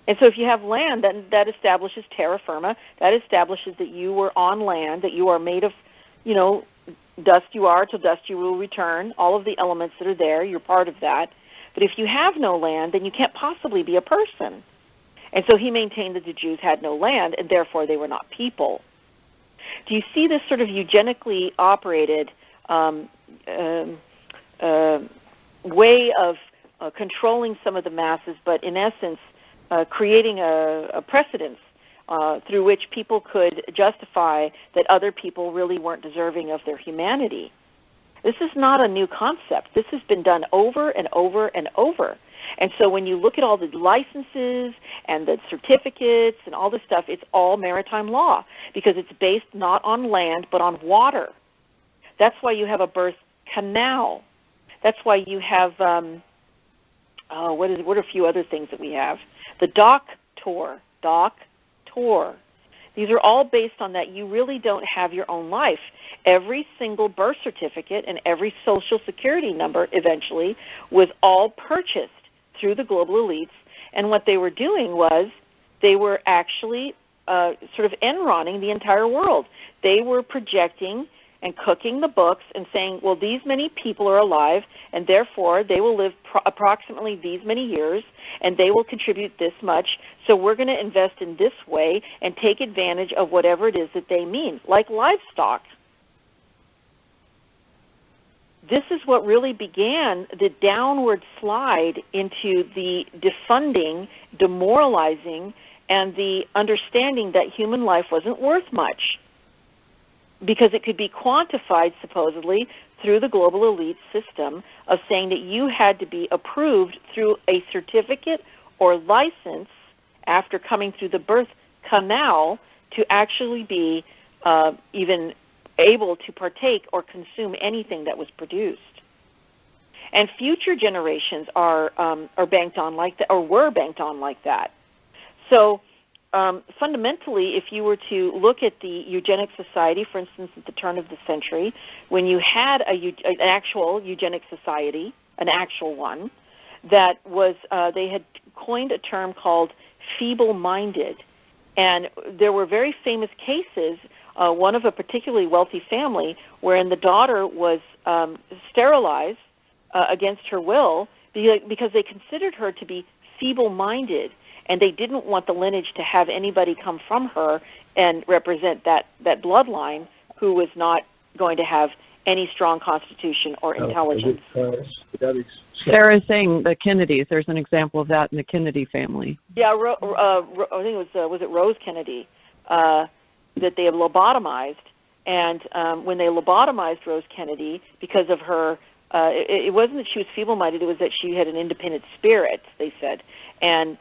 And so if you have land, then that establishes terra firma. That establishes that you were on land, that you are made of, dust you are, to dust you will return, all of the elements that are there, you're part of that. But if you have no land, then you can't possibly be a person. And so he maintained that the Jews had no land, and therefore they were not people. Do you see this sort of eugenically operated way of controlling some of the masses, but in essence creating a precedence through which people could justify that other people really weren't deserving of their humanity? This is not a new concept. This has been done over and over and over. And so when you look at all the licenses and the certificates and all this stuff, it's all maritime law because it's based not on land but on water. That's why you have a birth canal. That's why you have, what are a few other things that we have? The dock tour. These are all based on that you really don't have your own life. Every single birth certificate and every social security number eventually was all purchased through the global elites. And what they were doing was they were actually sort of enronning the entire world. They were projecting and cooking the books and saying, well, these many people are alive, and therefore they will live approximately these many years, and they will contribute this much, so we're going to invest in this way and take advantage of whatever it is that they mean, like livestock. This is what really began the downward slide into the defunding, demoralizing, and the understanding that human life wasn't worth much, because it could be quantified, supposedly, through the global elite system of saying that you had to be approved through a certificate or license after coming through the birth canal to actually be even able to partake or consume anything that was produced. And future generations are banked on like that, or were banked on like that. So fundamentally, if you were to look at the eugenic society, for instance, at the turn of the century, when you had an actual eugenic society, an actual one, that was, they had coined a term called feeble-minded. And there were very famous cases, one of a particularly wealthy family, wherein the daughter was sterilized against her will because they considered her to be feeble-minded, and they didn't want the lineage to have anybody come from her and represent that bloodline who was not going to have any strong constitution or intelligence. Sarah's saying the Kennedys. There's an example of that in the Kennedy family. Yeah, I think it was it Rose Kennedy that they had lobotomized, and when they lobotomized Rose Kennedy because of her, it wasn't that she was feeble-minded; it was that she had an independent spirit, they said, and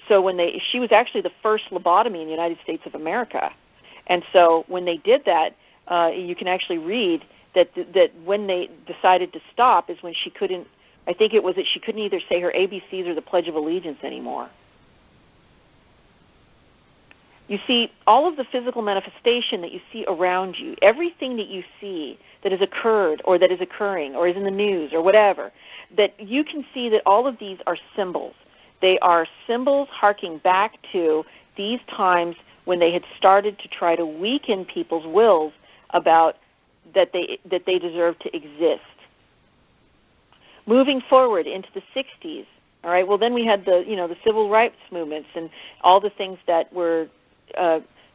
so she was actually the first lobotomy in the United States of America, and so when they did that, you can actually read that when they decided to stop is when she couldn't. I think it was that she couldn't either say her ABCs or the Pledge of Allegiance anymore. You see, all of the physical manifestation that you see around you, everything that you see that has occurred or that is occurring or is in the news or whatever, that you can see that all of these are symbols. They are symbols harking back to these times when they had started to try to weaken people's wills about that they deserve to exist. Moving forward into the 60s, all right, well then we had the civil rights movements and all the things that were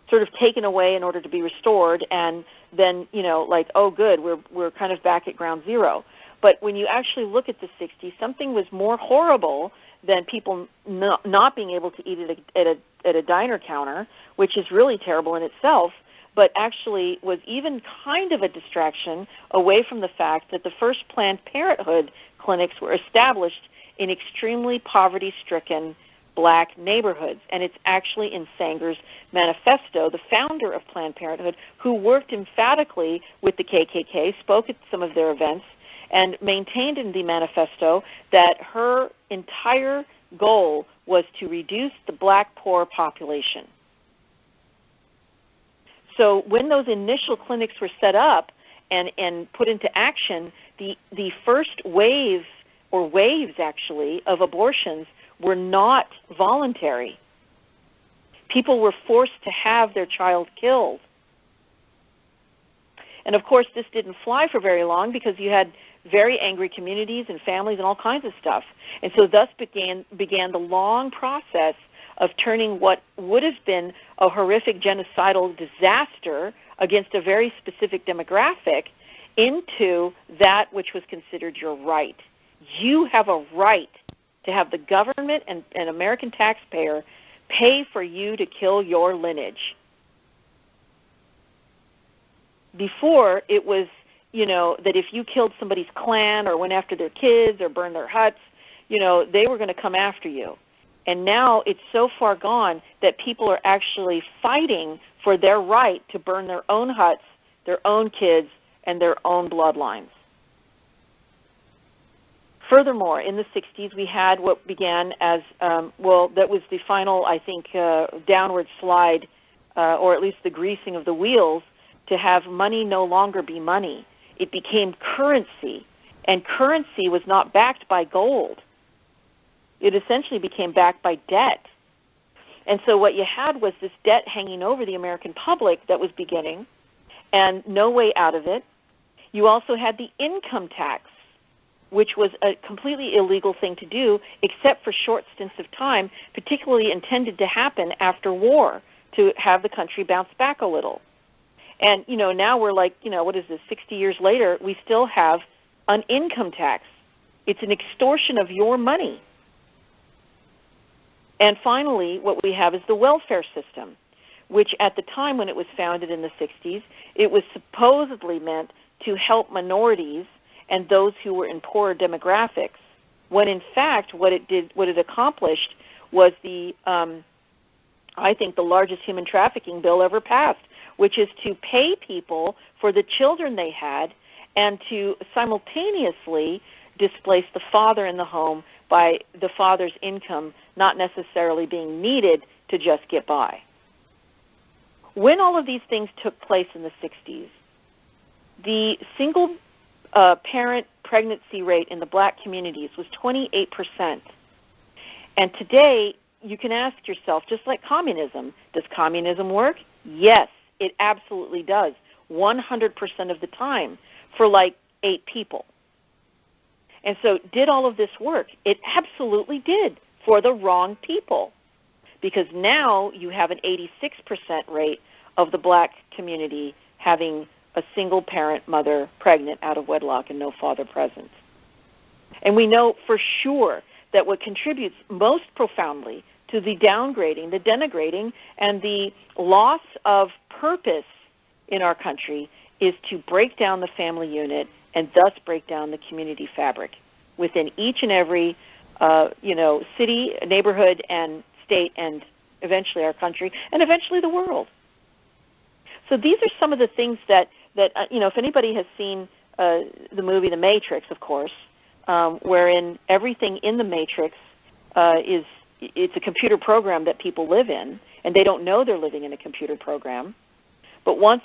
sort of taken away in order to be restored, and then like, oh good, we're kind of back at ground zero. But when you actually look at the 60s, something was more horrible than people not being able to eat at a diner counter, which is really terrible in itself, but actually was even kind of a distraction away from the fact that the first Planned Parenthood clinics were established in extremely poverty-stricken black neighborhoods. And it's actually in Sanger's manifesto, the founder of Planned Parenthood, who worked emphatically with the KKK, spoke at some of their events, and maintained in the manifesto that her entire goal was to reduce the black poor population. So when those initial clinics were set up and put into action, the first wave, or waves actually, of abortions were not voluntary. People were forced to have their child killed. And of course this didn't fly for very long because you had very angry communities and families and all kinds of stuff. And so thus began the long process of turning what would have been a horrific genocidal disaster against a very specific demographic into that which was considered your right. You have a right to have the government and American taxpayer pay for you to kill your lineage. Before, it was, that if you killed somebody's clan or went after their kids or burned their huts, they were going to come after you. And now it's so far gone that people are actually fighting for their right to burn their own huts, their own kids, and their own bloodlines. Furthermore, in the 60s, we had what began as, that was the final, I think, downward slide, or at least the greasing of the wheels, to have money no longer be money. It became currency, and currency was not backed by gold. It essentially became backed by debt. And so what you had was this debt hanging over the American public that was beginning, and no way out of it. You also had the income tax, which was a completely illegal thing to do, except for short stints of time, particularly intended to happen after war to have the country bounce back a little. And, now we're like, 60 years later, we still have an income tax. It's an extortion of your money. And finally, what we have is the welfare system, which at the time when it was founded in the 60s, it was supposedly meant to help minorities and those who were in poorer demographics, when in fact what it accomplished was I think the largest human trafficking bill ever passed, which is to pay people for the children they had and to simultaneously displace the father in the home by the father's income not necessarily being needed to just get by. When all of these things took place in the 60s, the single parent pregnancy rate in the black communities was 28%. And today, you can ask yourself, just like communism, does communism work? Yes, it absolutely does, 100% of the time for like 8 people. And so did all of this work? It absolutely did for the wrong people, because now you have an 86% rate of the black community having a single-parent mother pregnant out of wedlock and no father present. And we know for sure that what contributes most profoundly to the downgrading, the denigrating, and the loss of purpose in our country is to break down the family unit and thus break down the community fabric within each and every city, neighborhood, and state, and eventually our country, and eventually the world. So these are some of the things that if anybody has seen the movie The Matrix, of course, wherein everything in the Matrix it's a computer program that people live in, and they don't know they're living in a computer program. But once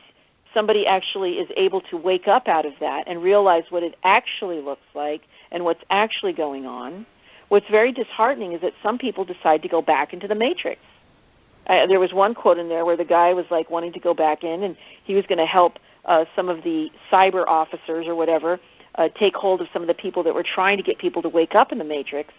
somebody actually is able to wake up out of that and realize what it actually looks like and what's actually going on, what's very disheartening is that some people decide to go back into the Matrix. There was one quote in there where the guy was like wanting to go back in, and he was going to help some of the cyber officers or whatever take hold of some of the people that were trying to get people to wake up in the Matrix.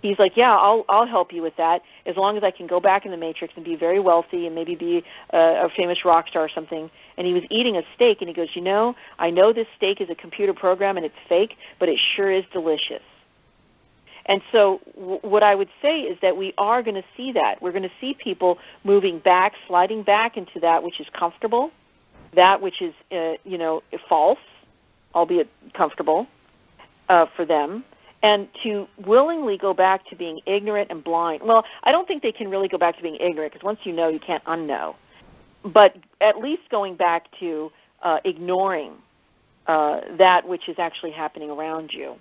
He's like, yeah, I'll help you with that as long as I can go back in the Matrix and be very wealthy and maybe be a famous rock star or something. And he was eating a steak, and he goes, I know this steak is a computer program and it's fake, but it sure is delicious. And so what I would say is that we are going to see that. We're going to see people moving back, sliding back into that which is comfortable, that which is, false, albeit comfortable for them, and to willingly go back to being ignorant and blind. Well, I don't think they can really go back to being ignorant, because once you know, you can't unknow. But at least going back to ignoring that which is actually happening around you.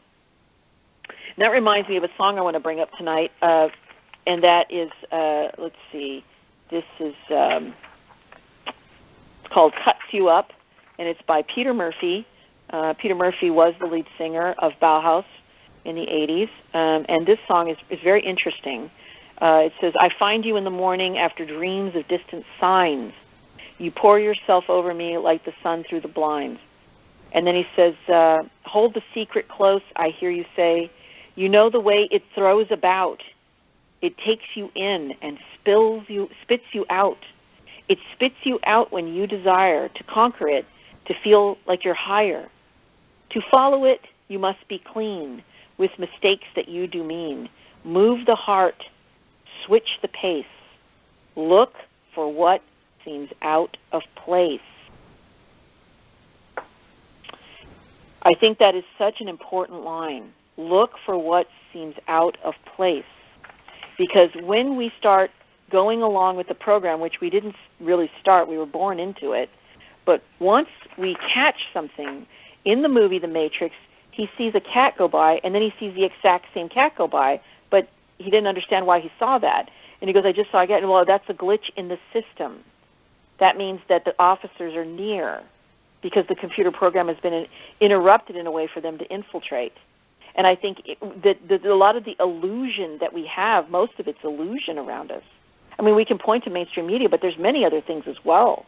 And that reminds me of a song I want to bring up tonight, and that is, let's see, this is it's called Cuts You Up, and it's by Peter Murphy. Peter Murphy was the lead singer of Bauhaus in the 80s, and this song is very interesting. It says, I find you in the morning after dreams of distant signs. You pour yourself over me like the sun through the blinds. And then he says, hold the secret close, I hear you say. You know the way it throws about. it takes you in and spits you out. It spits you out when you desire to conquer it, to feel like you're higher. To follow it, you must be clean with mistakes that you do mean. Move the heart, switch the pace. Look for what seems out of place. I think that is such an important line. Look for what seems out of place. Because when we start going along with the program, which we didn't really start, we were born into it, but once we catch something in the movie The Matrix, he sees a cat go by, and then he sees the exact same cat go by, but he didn't understand why he saw that. And he goes, I just saw a cat. Well, that's a glitch in the system. That means that the officers are near because the computer program has been interrupted in a way for them to infiltrate. And I think that a lot of the illusion that we have, most of it's illusion around us. I mean, we can point to mainstream media, but there's many other things as well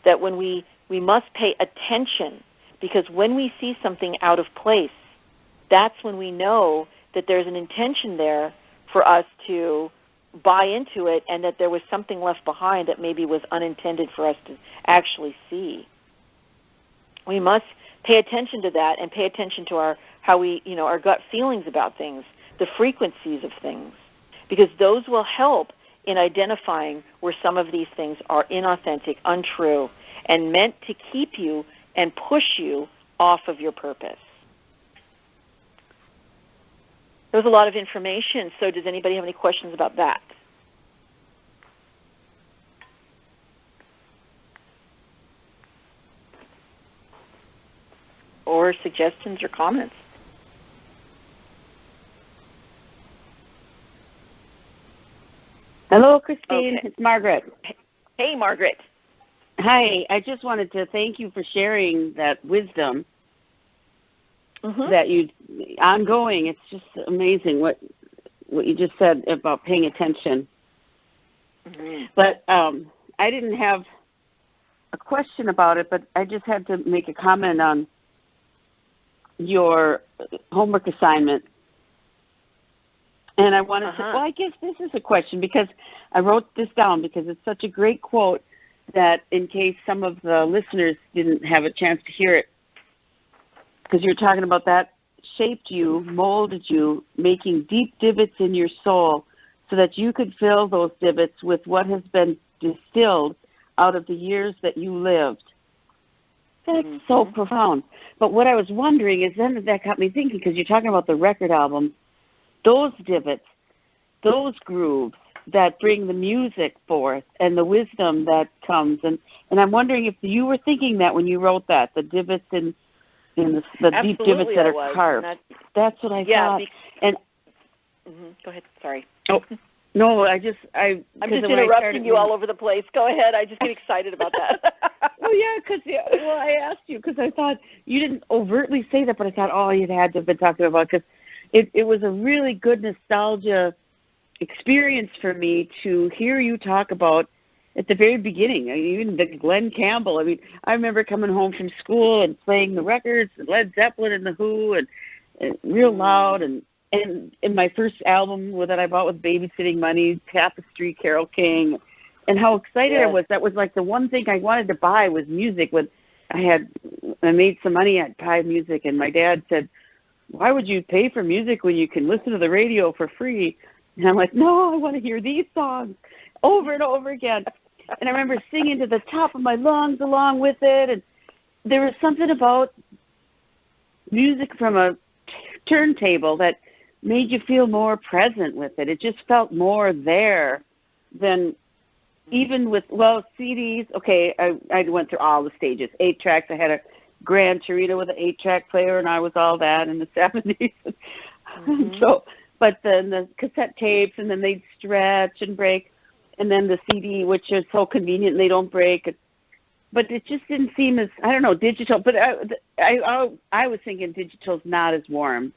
that when we must pay attention, because when we see something out of place, that's when we know that there's an intention there for us to buy into it and that there was something left behind that maybe was unintended for us to actually see. We must pay attention to that and pay attention to our gut feelings about things, the frequencies of things, because those will help in identifying where some of these things are inauthentic, untrue, and meant to keep you and push you off of your purpose. There was a lot of information, so does anybody have any questions about that? Or suggestions or comments? Hello, Christine. Okay. It's Margaret. Hey, Margaret. Hi. I just wanted to thank you for sharing that wisdom that you ongoing. It's just amazing what you just said about paying attention. But I didn't have a question about it, but I just had to make a comment on your homework assignment. And I wanted to, well, I guess this is a question because I wrote this down because it's such a great quote that in case some of the listeners didn't have a chance to hear it, because you're talking about that shaped you, molded you, making deep divots in your soul so that you could fill those divots with what has been distilled out of the years that you lived. That's so profound. But what I was wondering is then that got me thinking, because you're talking about the record album, those divots, those grooves that bring the music forth and the wisdom that comes. And I'm wondering if you were thinking that when you wrote that, the divots in the deep divots that are carved. That's what I thought. And Go ahead. Sorry. Oh, no, I'm just interrupting you all over the place. Go ahead. I just get excited about that. I asked you because I thought you didn't overtly say that, but I thought, oh, you had to have been talking about because it was a really good nostalgia experience for me to hear you talk about at the very beginning, even the Glenn Campbell. I mean, I remember coming home from school and playing the records, Led Zeppelin and The Who, and real loud, and in my first album that I bought with babysitting money, Tapestry, Carole King, and how excited I was. That was like the one thing I wanted to buy was music. When I made some money, I'd buy music, and my dad said, why would you pay for music when you can listen to the radio for free? And I'm like, no, I want to hear these songs over and over again. And I remember singing to the top of my lungs along with it. And there was something about music from a turntable that made you feel more present with it. It just felt more there than even with, CDs. Okay, I went through all the stages. 8 tracks. I had a Grand Torino with an 8-track player, and I was all that in the 70s. But then the cassette tapes, and then they'd stretch and break, and then the CD, which is so convenient, and they don't break. But it just didn't seem as, I don't know, digital. But I was thinking digital's not as warm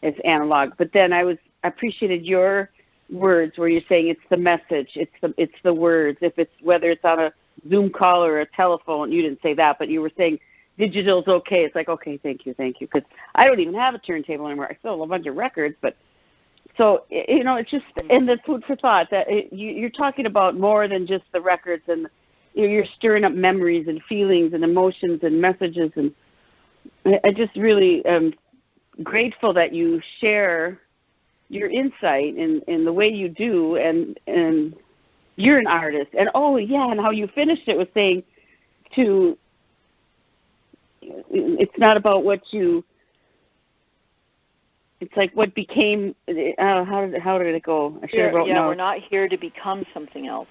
as analog. But then I appreciated your words where you're saying it's the message, it's the words. Whether it's on a Zoom call or a telephone, you didn't say that, but you were saying digital's okay. It's like, okay, thank you, because I don't even have a turntable anymore. I still have a bunch of records, but So, it's just in the food for thought that you're talking about more than just the records, and you're stirring up memories and feelings and emotions and messages. And I just really am grateful that you share your insight in the way you do, and you're an artist. And and how you finished it with saying it's not about what you, it's like what became, how did it go? I should have wrote notes. We're not here to become something else.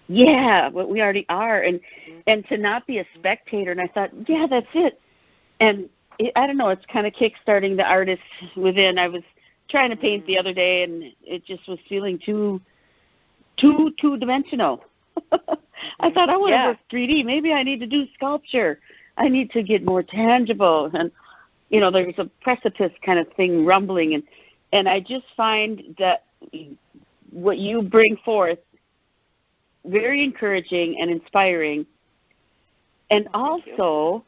Yeah, what we already are, and to not be a spectator. And I thought, yeah, that's it. And I don't know, it's kind of kickstarting the artist within. I was trying to paint the other day, and it just was feeling too two-dimensional. I thought, I want to work 3D. Maybe I need to do sculpture. I need to get more tangible. And, there was a precipice kind of thing rumbling. And I just find that what you bring forth, very encouraging and inspiring. And also,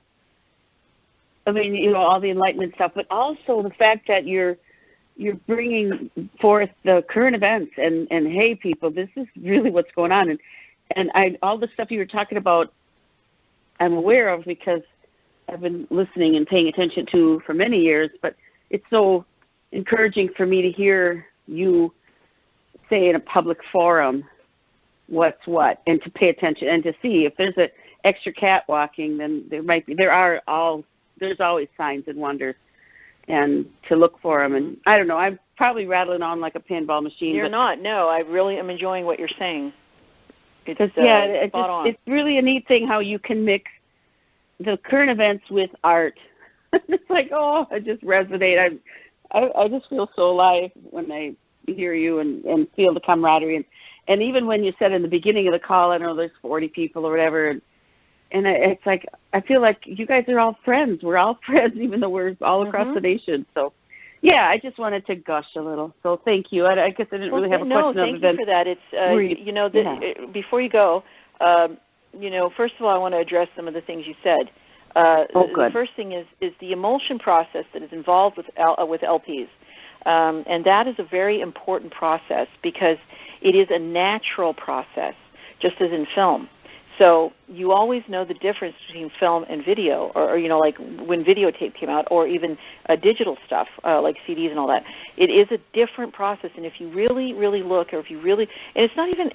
I mean, all the enlightenment stuff, but also the fact that you're bringing forth the current events and hey, people, this is really what's going on. And all the stuff you were talking about, I'm aware of because I've been listening and paying attention to for many years, but it's so encouraging for me to hear you say in a public forum what's what, and to pay attention and to see if there's an extra cat walking, then there's always signs and wonders, and to look for them. And I don't know, I'm probably rattling on like a pinball machine. You're not. No, I really am enjoying what you're saying. It's really a neat thing how you can mix the current events with art. It's like, I just resonate. I just feel so alive when I hear you and feel the camaraderie. And even when you said in the beginning of the call, I know there's 40 people or whatever, and it's like, I feel like you guys are all friends. We're all friends, even though we're all across the nation. So, yeah, I just wanted to gush a little. So thank you. I guess I didn't really have a question. No, thank you for that. It's, before you go, first of all, I want to address some of the things you said. Good. The first thing is the emulsion process that is involved with LPs. And that is a very important process because it is a natural process, just as in film. So you always know the difference between film and video, or like when videotape came out, or even digital stuff like CDs and all that. It is a different process, and if you really, really look, or if you really, and it's not even,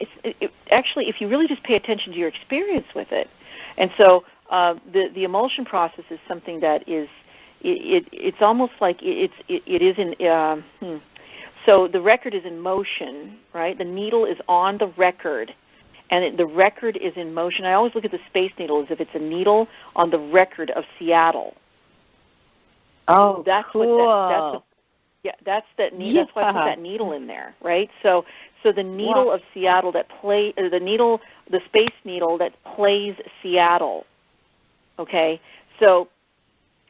actually, if you really just pay attention to your experience with it. And so the emulsion process is something that is, it's almost like it is in, so the record is in motion, right? The needle is on the record, and the record is in motion. I always look at the Space Needle as if it's a needle on the record of Seattle. Oh, that's cool. That's that needle. That's why I put that needle in there, right? So the needle of Seattle that the Space Needle that plays Seattle. Okay, so,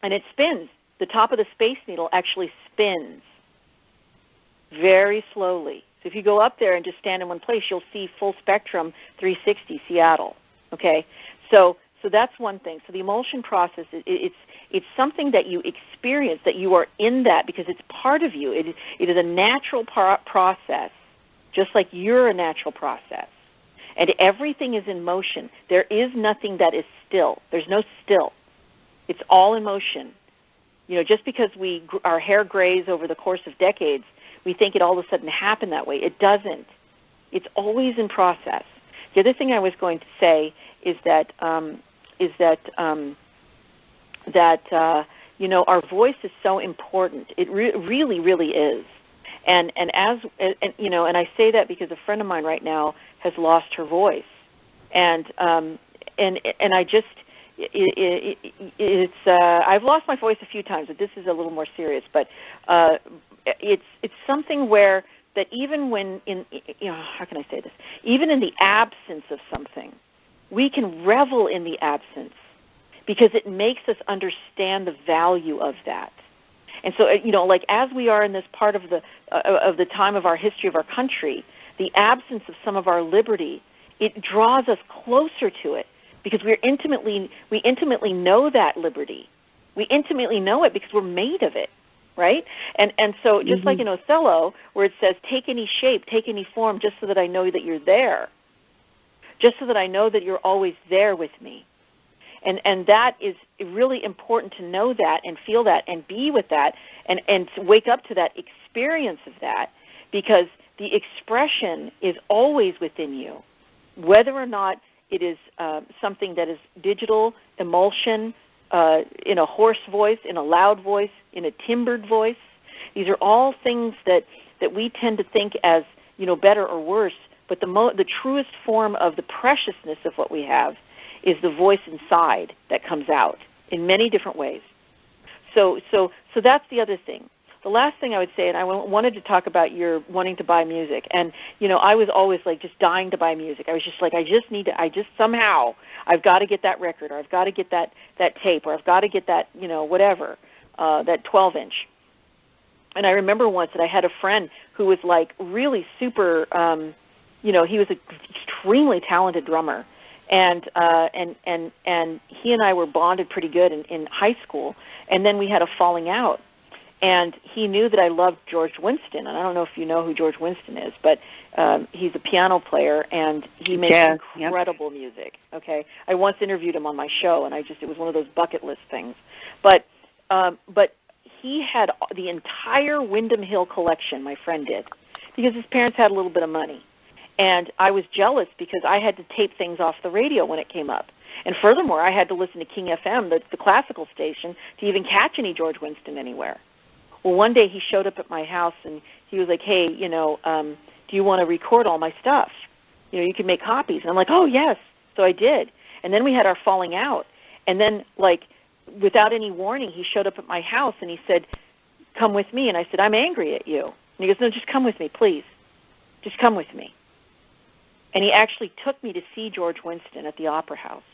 and it spins. The top of the Space Needle actually spins very slowly. So if you go up there and just stand in one place, you'll see full spectrum 360 Seattle. Okay, so that's one thing. So the emulsion process, it's something that you experience, that you are in that because it's part of you. It is a natural process, just like you're a natural process. And everything is in motion. There is nothing that is still. There's no still. It's all in motion. Just because our hair grays over the course of decades, we think it all of a sudden happened that way. It doesn't. It's always in process. The other thing I was going to say is that our voice is so important. It really, really is. And I say that because a friend of mine right now has lost her voice, and I just I've lost my voice a few times, but this is a little more serious. But it's something where that even when how can I say this? Even in the absence of something, we can revel in the absence because it makes us understand the value of that. And so, like as we are in this part of the time of our history of our country, the absence of some of our liberty, it draws us closer to it because we intimately know that liberty. We intimately know it because we're made of it. right? And so just like in Othello, where it says, take any shape, take any form, just so that I know that you're there, just so that I know that you're always there with me. And that is really important to know that and feel that and be with that and to wake up to that experience of that, because the expression is always within you, whether or not it is something that is digital, emulsion, in a hoarse voice, in a loud voice, in a timbered voice. These are all things that we tend to think as, better or worse, but the truest form of the preciousness of what we have is the voice inside that comes out in many different ways. So that's the other thing. The last thing I would say, and I wanted to talk about your wanting to buy music, and I was always like just dying to buy music. I was just like, somehow I've got to get that record, or I've got to get that tape, or I've got to get that whatever, that 12-inch. And I remember once that I had a friend who was like really super, he was an extremely talented drummer. And he and I were bonded pretty good in high school, and then we had a falling out. And he knew that I loved George Winston, and I don't know if you know who George Winston is, but he's a piano player, and he makes incredible music. Okay, I once interviewed him on my show, and it was one of those bucket list things. But he had the entire Windham Hill collection. My friend did, because his parents had a little bit of money. And I was jealous because I had to tape things off the radio when it came up. And furthermore, I had to listen to King FM, the classical station, to even catch any George Winston anywhere. Well, one day he showed up at my house, and he was like, hey, do you want to record all my stuff? You can make copies. And I'm like, oh, yes. So I did. And then we had our falling out. And then, without any warning, he showed up at my house, and he said, come with me. And I said, I'm angry at you. And he goes, no, just come with me, please. Just come with me. And he actually took me to see George Winston at the Opera House.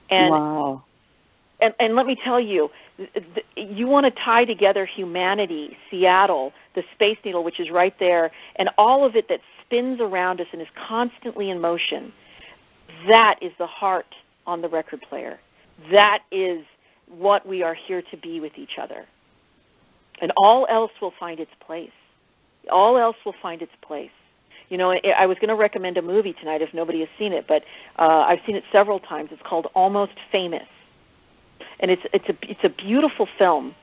And, wow. And let me tell you, you want to tie together humanity, Seattle, the Space Needle, which is right there, and all of it that spins around us and is constantly in motion. That is the heart on the record player. That is what we are here to be with each other. And all else will find its place. All else will find its place. I was going to recommend a movie tonight if nobody has seen it, but I've seen it several times. It's called Almost Famous, and it's a beautiful film,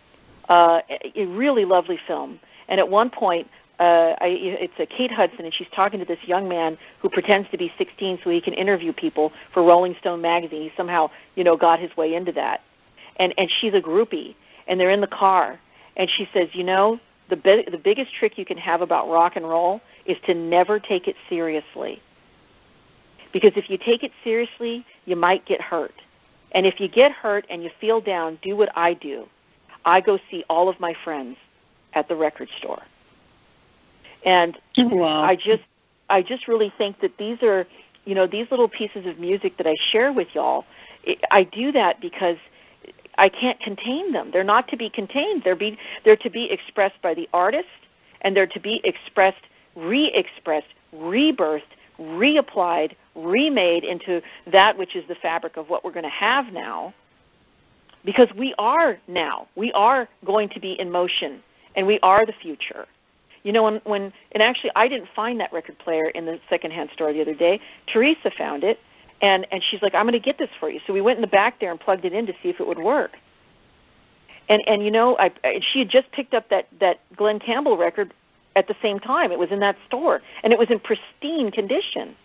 a really lovely film. And at one point, it's a Kate Hudson, and she's talking to this young man who pretends to be 16 so he can interview people for Rolling Stone magazine. He somehow, got his way into that, and she's a groupie, and they're in the car, and she says, the biggest trick you can have about rock and roll is to never take it seriously. Because if you take it seriously, you might get hurt. And if you get hurt and you feel down, do what I do. I go see all of my friends at the record store. And wow. I just really think that these are, these little pieces of music that I share with y'all, I do that because I can't contain them. They're not to be contained. They're to be expressed by the artist, and they're to be expressed, re-expressed, rebirthed, reapplied, remade into that which is the fabric of what we're going to have now. Because we are now. We are going to be in motion, and we are the future. And actually I didn't find that record player in the secondhand store the other day. Teresa found it. And she's like, I'm going to get this for you. So we went in the back there and plugged it in to see if it would work. And she had just picked up that Glenn Campbell record at the same time. It was in that store, and it was in pristine condition.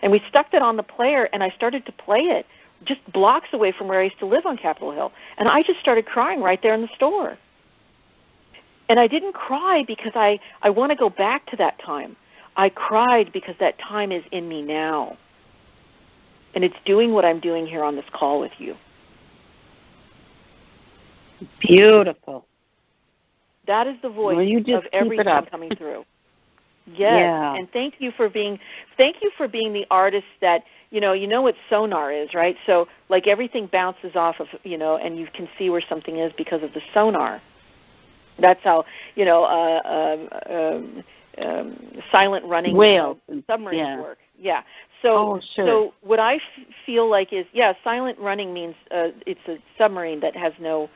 And we stuck that on the player, and I started to play it just blocks away from where I used to live on Capitol Hill. And I just started crying right there in the store. And I didn't cry because I want to go back to that time. I cried because that time is in me now. And it's doing what I'm doing here on this call with you. Beautiful. That is the voice of everything coming through. Yes. Yeah. And thank you for being the artist that, you know what sonar is, right? So like everything bounces off of, and you can see where something is because of the sonar. That's how, silent running whales submarines work. Yeah. So, so what I feel like is, silent running means it's a submarine that has no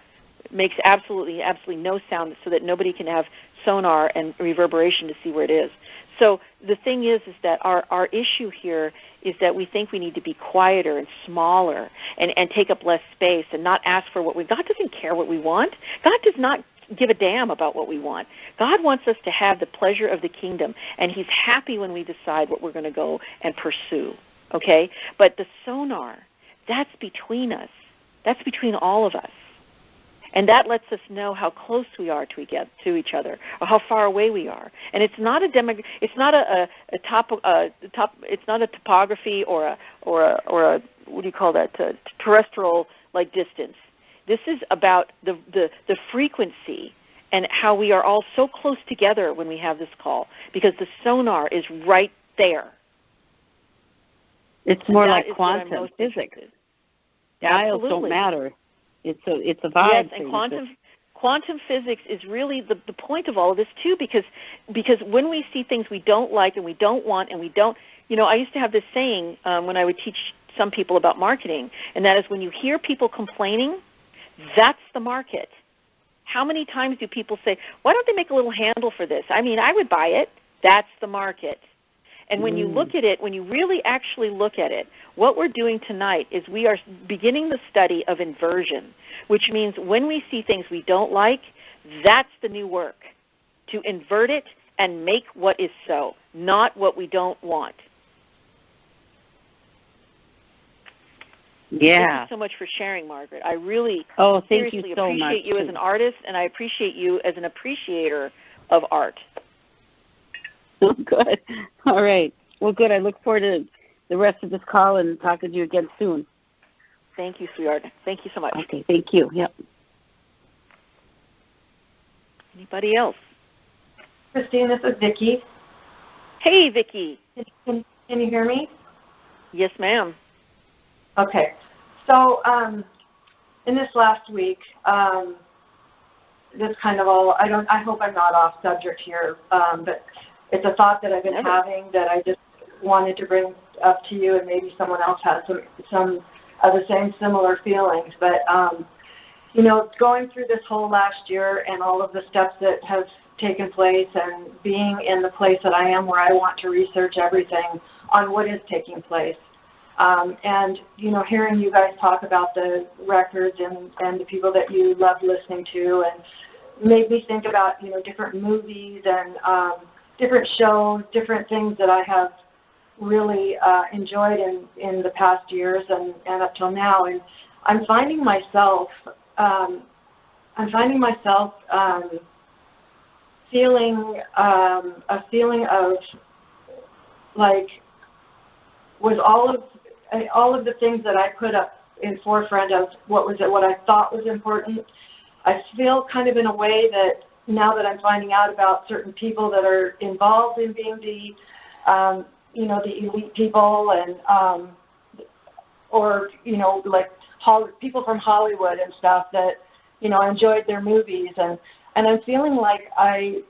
makes absolutely no sound so that nobody can have sonar and reverberation to see where it is. So the thing is that our issue here is that we think we need to be quieter and smaller and take up less space and not ask for what we. God doesn't care what we want. God does not give a damn about what we want. God wants us to have the pleasure of the kingdom, and He's happy when we decide what we're going to go and pursue. Okay? But the sonar, that's between us. That's between all of us. And that lets us know how close we are to each other, or how far away we are. And it's not it's not a topography or a what do you call that, terrestrial like distance. This is about the frequency and how we are all so close together when we have this call, because the sonar is right there. It's more like quantum physics. Dials don't matter. It's a vibe. Yes, and quantum physics is really the point of all of this too, because when we see things we don't like and we don't want and we don't, I used to have this saying when I would teach some people about marketing, and that is when you hear people complaining, that's the market. How many times do people say, why don't they make a little handle for this? I mean, I would buy it. That's the market. And when you look at it, when you really actually look at it, what we're doing tonight is we are beginning the study of inversion, which means when we see things we don't like, that's the new work, to invert it and make what is so, not what we don't want. Yeah. Thank you so much for sharing, Margaret. I really thank you so much. appreciate you as an artist, and I appreciate you as an appreciator of art. Good. All right. Well, good. I look forward to the rest of this call and talking to you again soon. Thank you, sweetheart. Thank you so much. Okay. Thank you. Yep. Anybody else? Christine, this is Vicki. Hey, Vicki. Can you hear me? Yes, ma'am. Okay. So in this last week, this kind of all, I hope I'm not off subject here, but it's a thought that I've been having that I just wanted to bring up to you, and maybe someone else has some of the same similar feelings. But, going through this whole last year and all of the steps that have taken place and being in the place that I am where I want to research everything on what is taking place. And, hearing you guys talk about the records and the people that you love listening to, and made me think about, different movies and different shows, different things that I have really enjoyed in the past years and up till now. And I'm finding myself feeling a feeling of like, was all of the things that I put up in forefront of what I thought was important. I feel kind of in a way that now that I'm finding out about certain people that are involved in being the elite people, and like people from Hollywood and stuff that enjoyed their movies, and I'm feeling like I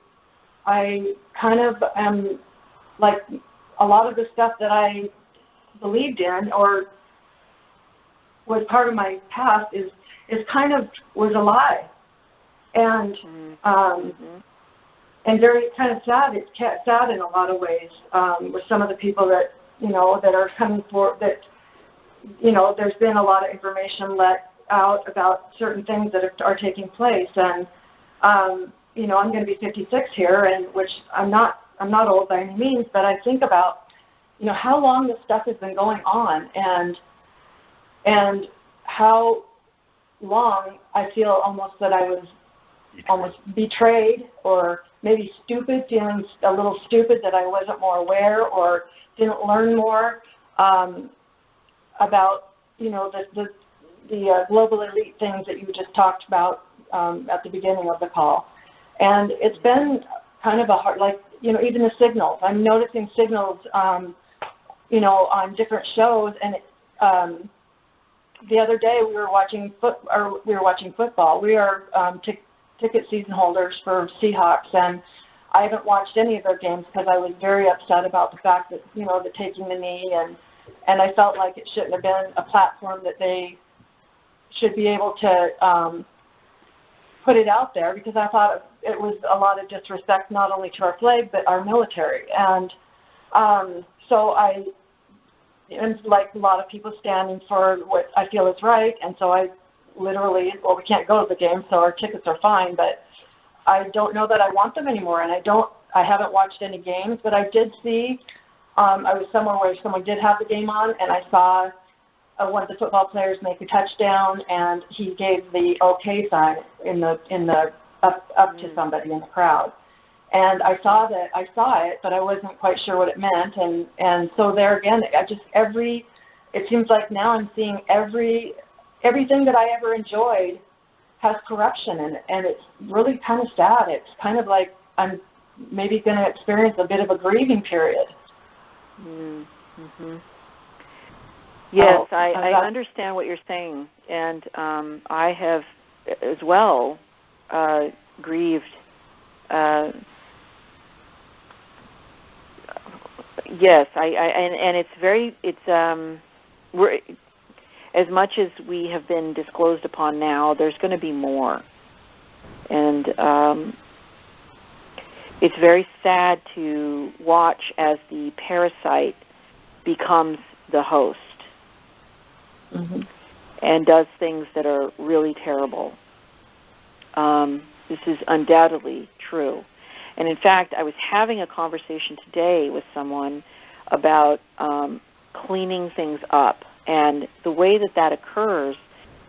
kind of am like a lot of the stuff that I believed in or was part of my past is kind of was a lie, and and very kind of sad. It's sad in a lot of ways with some of the people that that are coming forward. That there's been a lot of information let out about certain things that are taking place, and I'm going to be 56 here, and which I'm not old by any means, but I think about how long this stuff has been going on, and how long I feel almost that I was almost betrayed, or maybe stupid, feeling a little stupid that I wasn't more aware or didn't learn more about the global elite things that you just talked about at the beginning of the call. And it's been kind of a hard, even the signals. I'm noticing signals on different shows, and the other day we were watching football. We are ticket season holders for Seahawks, and I haven't watched any of their games because I was very upset about the fact that the taking the knee, and I felt like it shouldn't have been a platform that they should be able to put it out there because I thought it was a lot of disrespect not only to our flag but our military. And so I, and like a lot of people, standing for what I feel is right, and so I literally, well, we can't go to the game, so our tickets are fine, but I don't know that I want them anymore, and I haven't watched any games, but I did see, I was somewhere where someone did have the game on, and I saw one of the football players make a touchdown, and he gave the okay sign in the up to somebody in the crowd. And I saw it, but I wasn't quite sure what it meant. And so there again, it seems like now I'm seeing everything that I ever enjoyed has corruption in it, and it's really kind of sad. It's kind of like I'm maybe going to experience a bit of a grieving period. Mm-hmm. Yes, I understand what you're saying, and I have as well grieved. Yes, and we're, as much as we have been disclosed upon now, there's going to be more, and it's very sad to watch as the parasite becomes the host and does things that are really terrible. This is undoubtedly true. And in fact, I was having a conversation today with someone about cleaning things up. And the way that occurs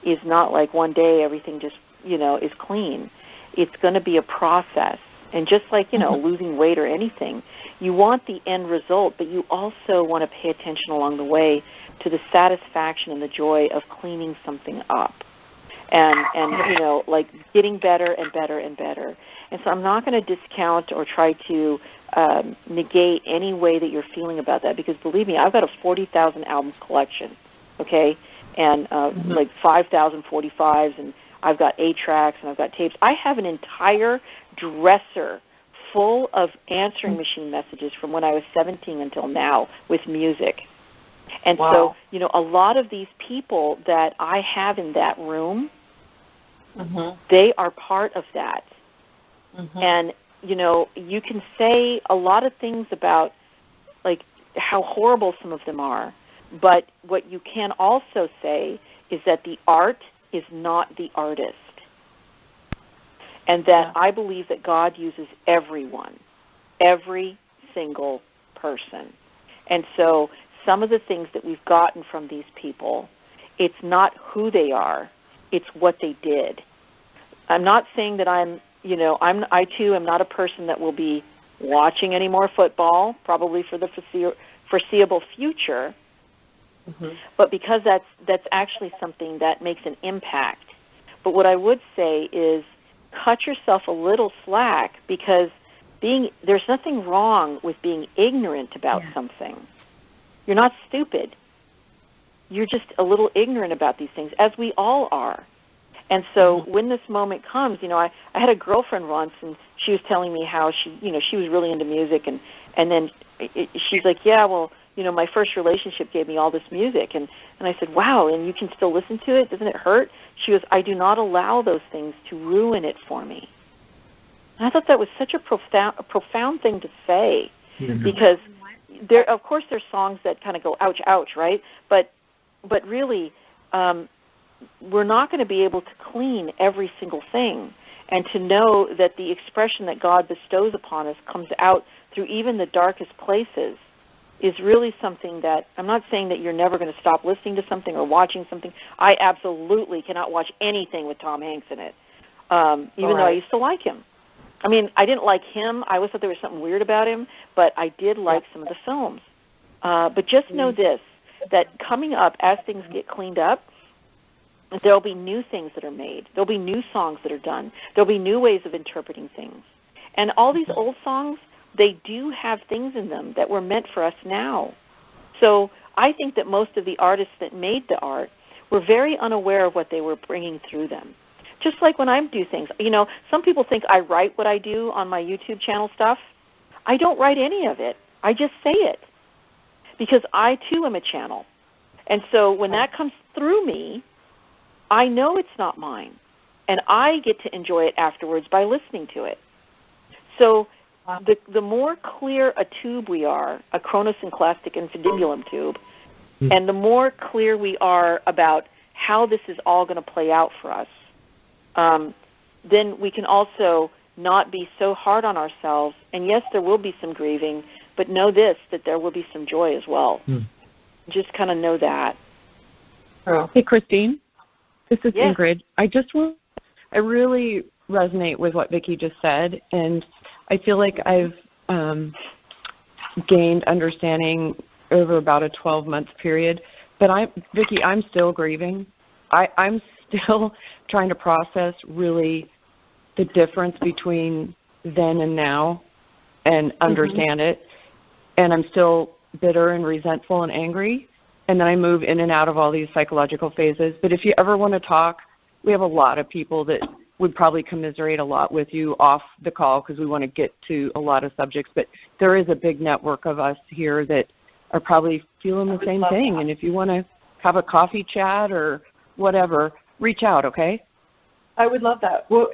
is not like one day everything just, is clean. It's going to be a process. And just like, losing weight or anything, you want the end result, but you also want to pay attention along the way to the satisfaction and the joy of cleaning something up. And like getting better and better and better. And so I'm not going to discount or try to negate any way that you're feeling about that, because believe me, I've got a 40,000 albums collection, okay, and like 5,000 45s, and I've got 8 tracks, and I've got tapes. I have an entire dresser full of answering machine messages from when I was 17 until now with music. And so, a lot of these people that I have in that room, they are part of that. And, you can say a lot of things about, like, how horrible some of them are, but what you can also say is that the art is not the artist. And that I believe that God uses everyone, every single person. And so some of the things that we've gotten from these people, it's not who they are, it's what they did. I'm not saying that I too am not a person that will be watching any more football, probably for the foreseeable future, but because that's actually something that makes an impact. But what I would say is cut yourself a little slack, because there's nothing wrong with being ignorant about something. You're not stupid. You're just a little ignorant about these things, as we all are. And so when this moment comes, I had a girlfriend once, and she was telling me how she was really into music, and then she's like, my first relationship gave me all this music. And I said, wow, and you can still listen to it? Doesn't it hurt? She goes, I do not allow those things to ruin it for me. And I thought that was such a profound thing to say, because of course there's songs that kind of go ouch, ouch, right? But really, we're not going to be able to clean every single thing. And to know that the expression that God bestows upon us comes out through even the darkest places is really something that, I'm not saying that you're never going to stop listening to something or watching something. I absolutely cannot watch anything with Tom Hanks in it, even though I used to like him. I mean, I didn't like him. I always thought there was something weird about him, but I did like some of the films. But just know this, that coming up, as things get cleaned up, there will be new things that are made. There will be new songs that are done. There will be new ways of interpreting things. And all these old songs, they do have things in them that were meant for us now. So I think that most of the artists that made the art were very unaware of what they were bringing through them. Just like when I do things. Some people think I write what I do on my YouTube channel stuff. I don't write any of it. I just say it, because I, too, am a channel. And so when that comes through me, I know it's not mine. and I get to enjoy it afterwards by listening to it. So the more clear a tube we are, a CHRONO-SYNCLASTIC infundibulum tube, and the more clear we are about how this is all going to play out for us, then we can also not be so hard on ourselves. And yes, there will be some grieving, but know this, that there will be some joy as well. Just kind of know that. Hey, Christine, this is Ingrid. I really resonate with what Vicki just said, and I feel like I've gained understanding over about a 12-month period. But Vicki, I'm still grieving. I'm still trying to process really the difference between then and now and understand it. And I'm still bitter and resentful and angry. And then I move in and out of all these psychological phases. But if you ever want to talk, we have a lot of people that would probably commiserate a lot with you off the call because we want to get to a lot of subjects. But there is a big network of us here that are probably feeling the same thing. That. And if you want to have a coffee chat or whatever, reach out, okay? I would love that. Well,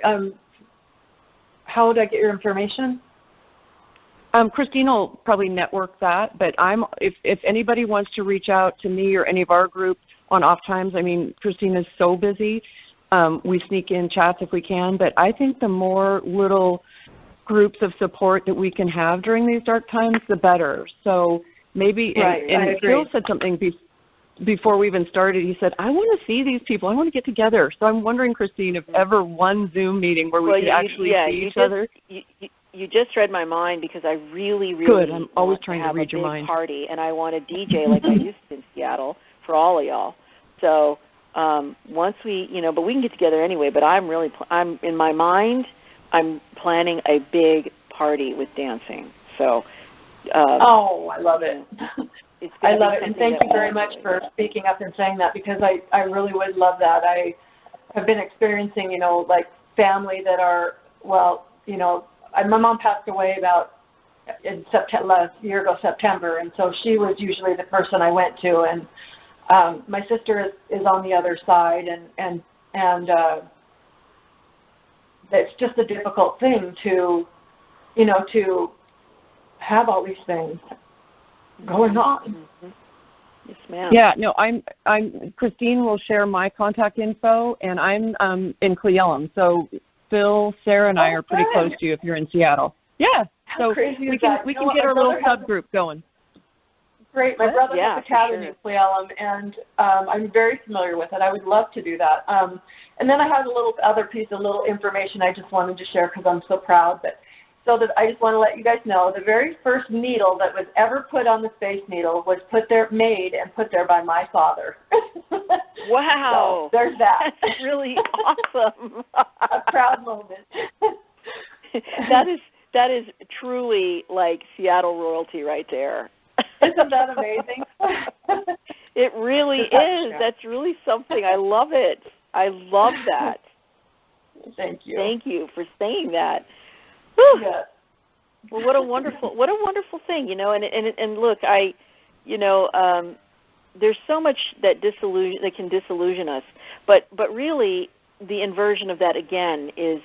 how would I get your information? Christine will probably network that, but if anybody wants to reach out to me or any of our group on off times, I mean, Christine is so busy. We sneak in chats if we can, but I think the more little groups of support that we can have during these dark times, the better. So maybe, and Phil said something before we even started. He said, I want to see these people. I want to get together. So I'm wondering, Christine, if ever one Zoom meeting where we could actually see each other. You just read my mind because I really Good. I'm always trying to read your mind. Party, and I want to DJ like I used to in Seattle for all of y'all. So once we, but we can get together anyway. But I'm in my mind, I'm planning a big party with dancing. So. I love it. I love it, and thank you very much for speaking up and saying that, because I really would love that. I have been experiencing, like family that are, my mom passed away about in September, a year ago, September, and so she was usually the person I went to, and my sister is on the other side, and it's just a difficult thing to have all these things going on. Yes, ma'am. Yeah, no, I'm Christine will share my contact info, and I'm in Cle Elum, so Phil, Sarah, and I are pretty close to you if you're in Seattle. Yeah, so we can get our little subgroup going. Great. My brother has a cabin in Cle Elum, and I'm very familiar with it. I would love to do that. And then I have a little other piece of little information I just wanted to share because I'm so proud. So that I just want to let you guys know, the very first needle that was ever put on the Space Needle was made and put there by my father. Wow. So there's that. That's really awesome. A proud moment. That is truly like Seattle royalty right there. Isn't that amazing? It really is. That's really something. I love it. I love that. Thank you. Thank you for saying that. Yeah. Well, what a wonderful thing, and look, there's so much that can disillusion us, but really the inversion of that again is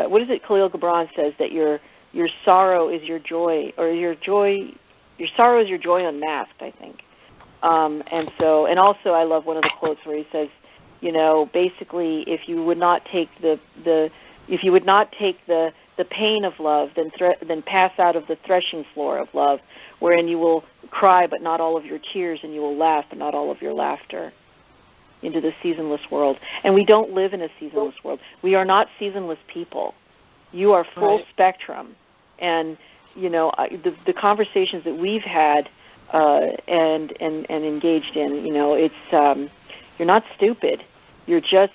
what is it Khalil Gibran says, that your sorrow is your joy, or your sorrow is your joy unmasked, I think. And also I love one of the quotes where he says, basically, if you would not take the pain of love, then pass out of the threshing floor of love, wherein you will cry but not all of your tears, and you will laugh but not all of your laughter, into the seasonless world. And we don't live in a seasonless world. We are not seasonless people. You are full spectrum. And, the conversations that we've had and engaged in, it's you're not stupid. You're just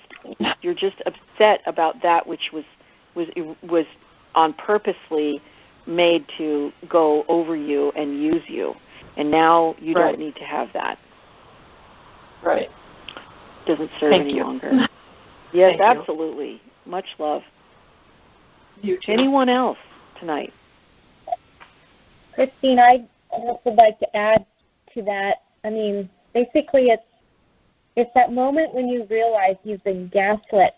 upset about that which was on purposely made to go over you and use you, and now you don't need to have that. Right. Doesn't serve any longer. Yes, absolutely. Much love. You too. Anyone else tonight? Christine, I would like to add to that. I mean, basically, it's that moment when you realize you've been gaslit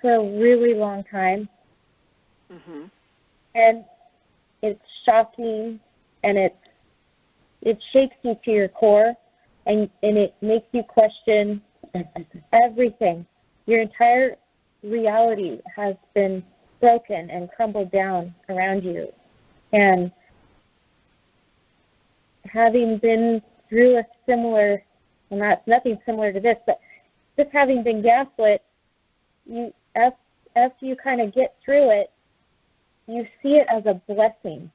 for a really long time. Mm-hmm. And it's shocking, and it shakes you to your core, and it makes you question everything. Your entire reality has been broken and crumbled down around you. And having been through a similar, well, nothing similar to this, but just having been gaslit, as you kind of get through it, you see it as a blessing.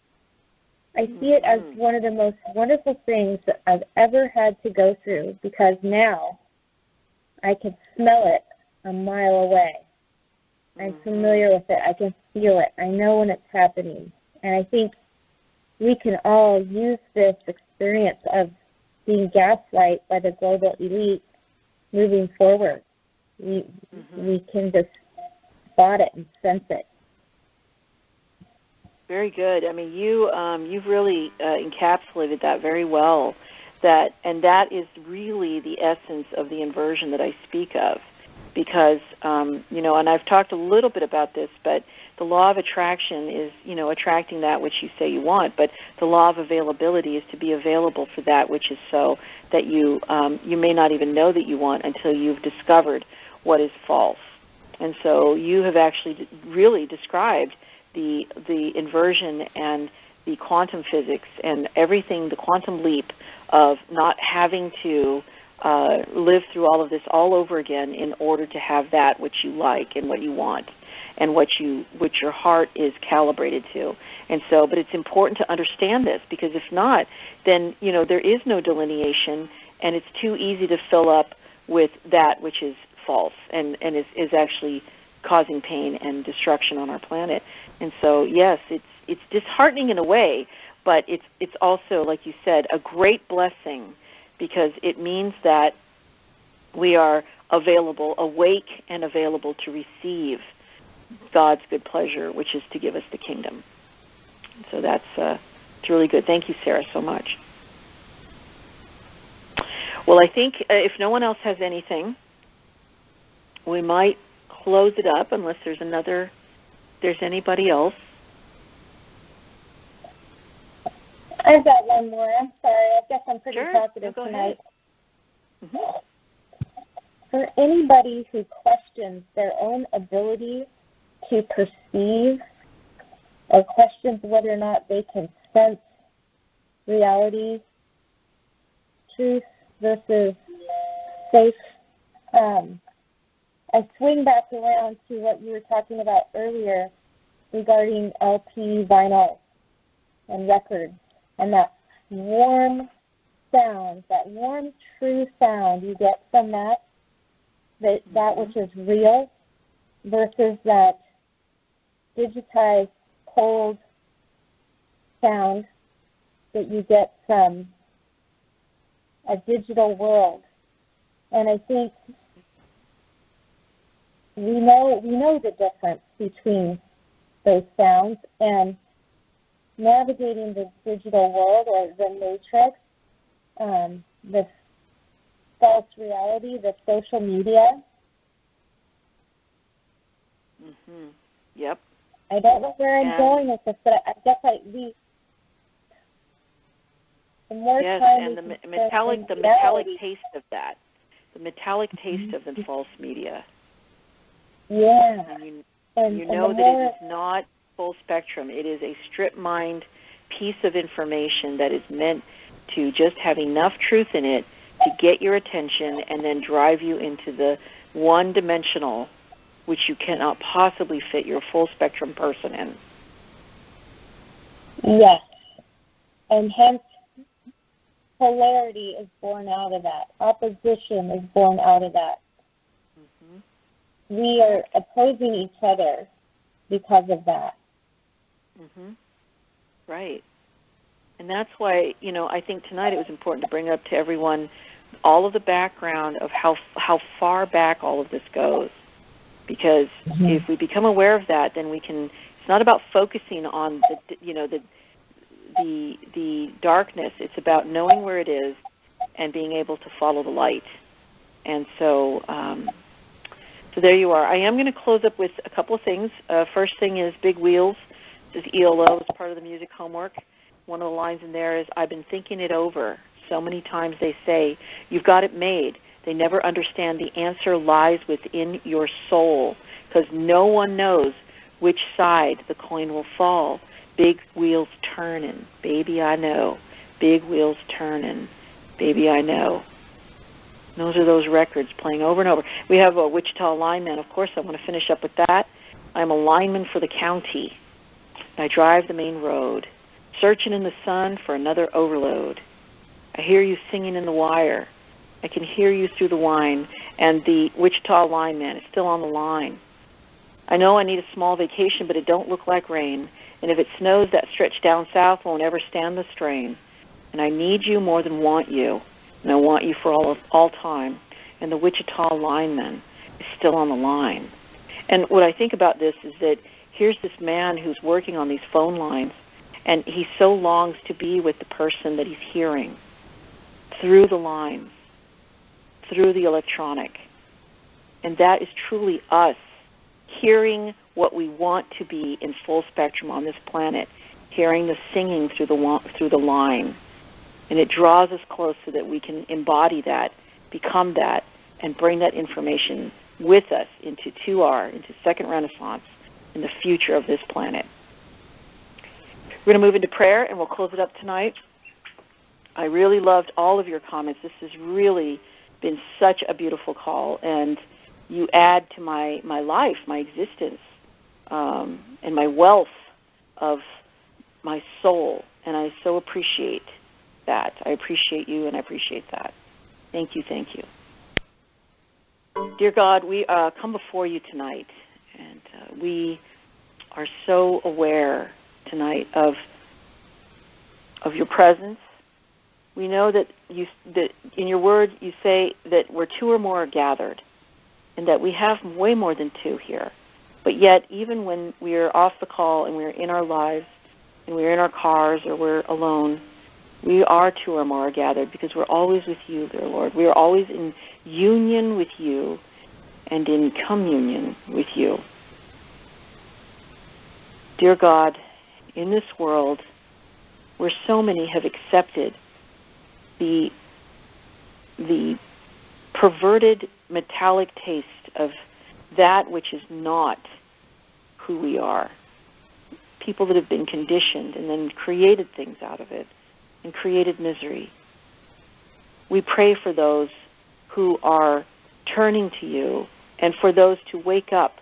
I see it as one of the most wonderful things that I've ever had to go through, because now I can smell it a mile away. I'm familiar with it. I can feel it. I know when it's happening. And I think we can all use this experience of being gaslight by the global elite moving forward. We can just spot it and sense it. Very good. I mean, you've really encapsulated that very well. That is really the essence of the inversion that I speak of, because and I've talked a little bit about this, but the law of attraction is attracting that which you say you want, but the law of availability is to be available for that which is so that you may not even know that you want until you've discovered what is false. And so you have actually really described the inversion and the quantum physics and everything, the quantum leap of not having to live through all of this all over again in order to have that which you like and what you want and what your heart is calibrated to. And so, but it's important to understand this, because if not, then there is no delineation, and it's too easy to fill up with that which is false and is actually causing pain and destruction on our planet. And so, yes, it's disheartening in a way, but it's also, like you said, a great blessing, because it means that we are available, awake and available to receive God's good pleasure, which is to give us the kingdom. So it's really good. Thank you, Sarah, so much. Well, I think if no one else has anything, we might close it up unless there's anybody else. I've got one more. I'm sorry. I guess I'm pretty talkative go tonight. Ahead. For anybody who questions their own ability to perceive or questions whether or not they can sense reality, truth versus faith, I swing back around to what you were talking about earlier regarding LP vinyl and records, and that warm sound, that warm, true sound you get from that which is real, versus that digitized, cold sound that you get from a digital world. And I think we know the difference between those sounds, and navigating the digital world or the matrix, the false reality, the social media. Yep. I don't know where I'm going with this, but I guess the more time and the metallic taste of that, the metallic taste of the false media. Yeah. And you know that it is not full spectrum. It is a strip-mined piece of information that is meant to just have enough truth in it to get your attention and then drive you into the one-dimensional, which you cannot possibly fit your full-spectrum person in. Yes. And hence, polarity is born out of that. Opposition is born out of that. We are opposing each other because of that. Right. And that's why, I think tonight it was important to bring up to everyone all of the background of how far back all of this goes. Because if we become aware of that, then we can, it's not about focusing on the darkness. It's about knowing where it is and being able to follow the light. And so So there you are. I am going to close up with a couple of things. First thing is Big Wheels. This is ELO. It's part of the music homework. One of the lines in there is, I've been thinking it over. So many times they say, you've got it made. They never understand the answer lies within your soul, because no one knows which side the coin will fall. Big wheels turning, baby, I know. Big wheels turning, baby, I know. Those are those records playing over and over. We have a Wichita lineman, of course. I want to finish up with that. I'm a lineman for the county. I drive the main road, searching in the sun for another overload. I hear you singing in the wire. I can hear you through the wine, and the Wichita lineman is still on the line. I know I need a small vacation, but it don't look like rain. And if it snows, that stretch down south won't ever stand the strain. And I need you more than want you, and I want you for all time. And the Wichita lineman is still on the line. And what I think about this is that here's this man who's working on these phone lines, and he so longs to be with the person that he's hearing through the lines, through the electronic. And that is truly us hearing what we want to be in full spectrum on this planet, hearing the singing through the line. And it draws us close so that we can embody that, become that, and bring that information with us into 2R, into Second Renaissance, in the future of this planet. We're going to move into prayer, and we'll close it up tonight. I really loved all of your comments. This has really been such a beautiful call, and you add to my life, my existence, and my wealth of my soul, and I so appreciate that. I appreciate you, and I appreciate that. Thank you, thank you. Dear God, we come before you tonight, and we are so aware tonight of your presence. We know that in your word you say that where two or more are gathered, and that we have way more than two here. But yet, even when we are off the call and we're in our lives and we're in our cars or we're alone, we are two or more are gathered because we're always with you, dear Lord. We are always in union with you and in communion with you. Dear God, in this world where so many have accepted the perverted metallic taste of that which is not who we are, people that have been conditioned and then created things out of it and created misery. We pray for those who are turning to you and for those to wake up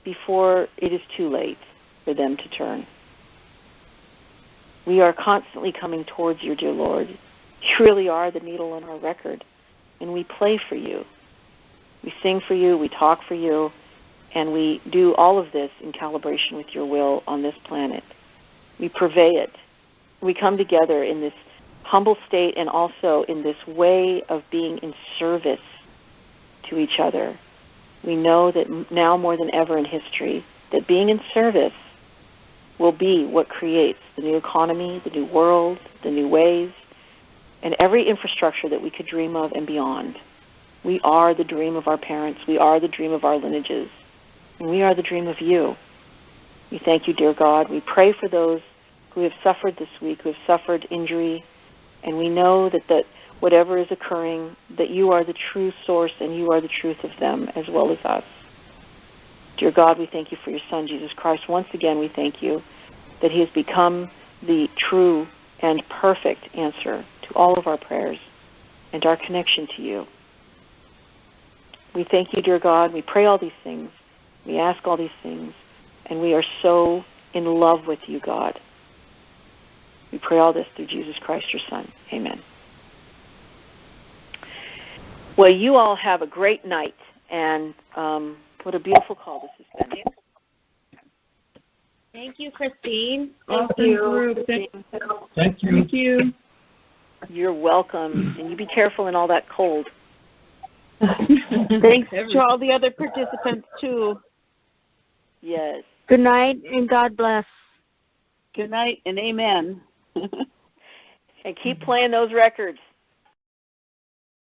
before it is too late for them to turn. We are constantly coming towards you, dear Lord. You really are the needle on our record, and we play for you. We sing for you, we talk for you, and we do all of this in calibration with your will on this planet. We purvey it. We come together in this humble state and also in this way of being in service to each other. We know that now more than ever in history, that being in service will be what creates the new economy, the new world, the new ways, and every infrastructure that we could dream of and beyond. We are the dream of our parents. We are the dream of our lineages. And we are the dream of you. We thank you, dear God. We pray for those who have suffered this week, who have suffered injury, and we know that whatever is occurring, that you are the true source and you are the truth of them as well as us. Dear God, we thank you for your Son, Jesus Christ. Once again, we thank you that he has become the true and perfect answer to all of our prayers and our connection to you. We thank you, dear God. We pray all these things. We ask all these things. And we are so in love with you, God. We pray all this through Jesus Christ, your Son. Amen. Well, you all have a great night. And what a beautiful call this has been. Thank you, Christine. Thank you. Thank you. Thank you. You're welcome. And you be careful in all that cold. Thanks to all the other participants, too. Yes. Good night and God bless. Good night and amen. And keep playing those records.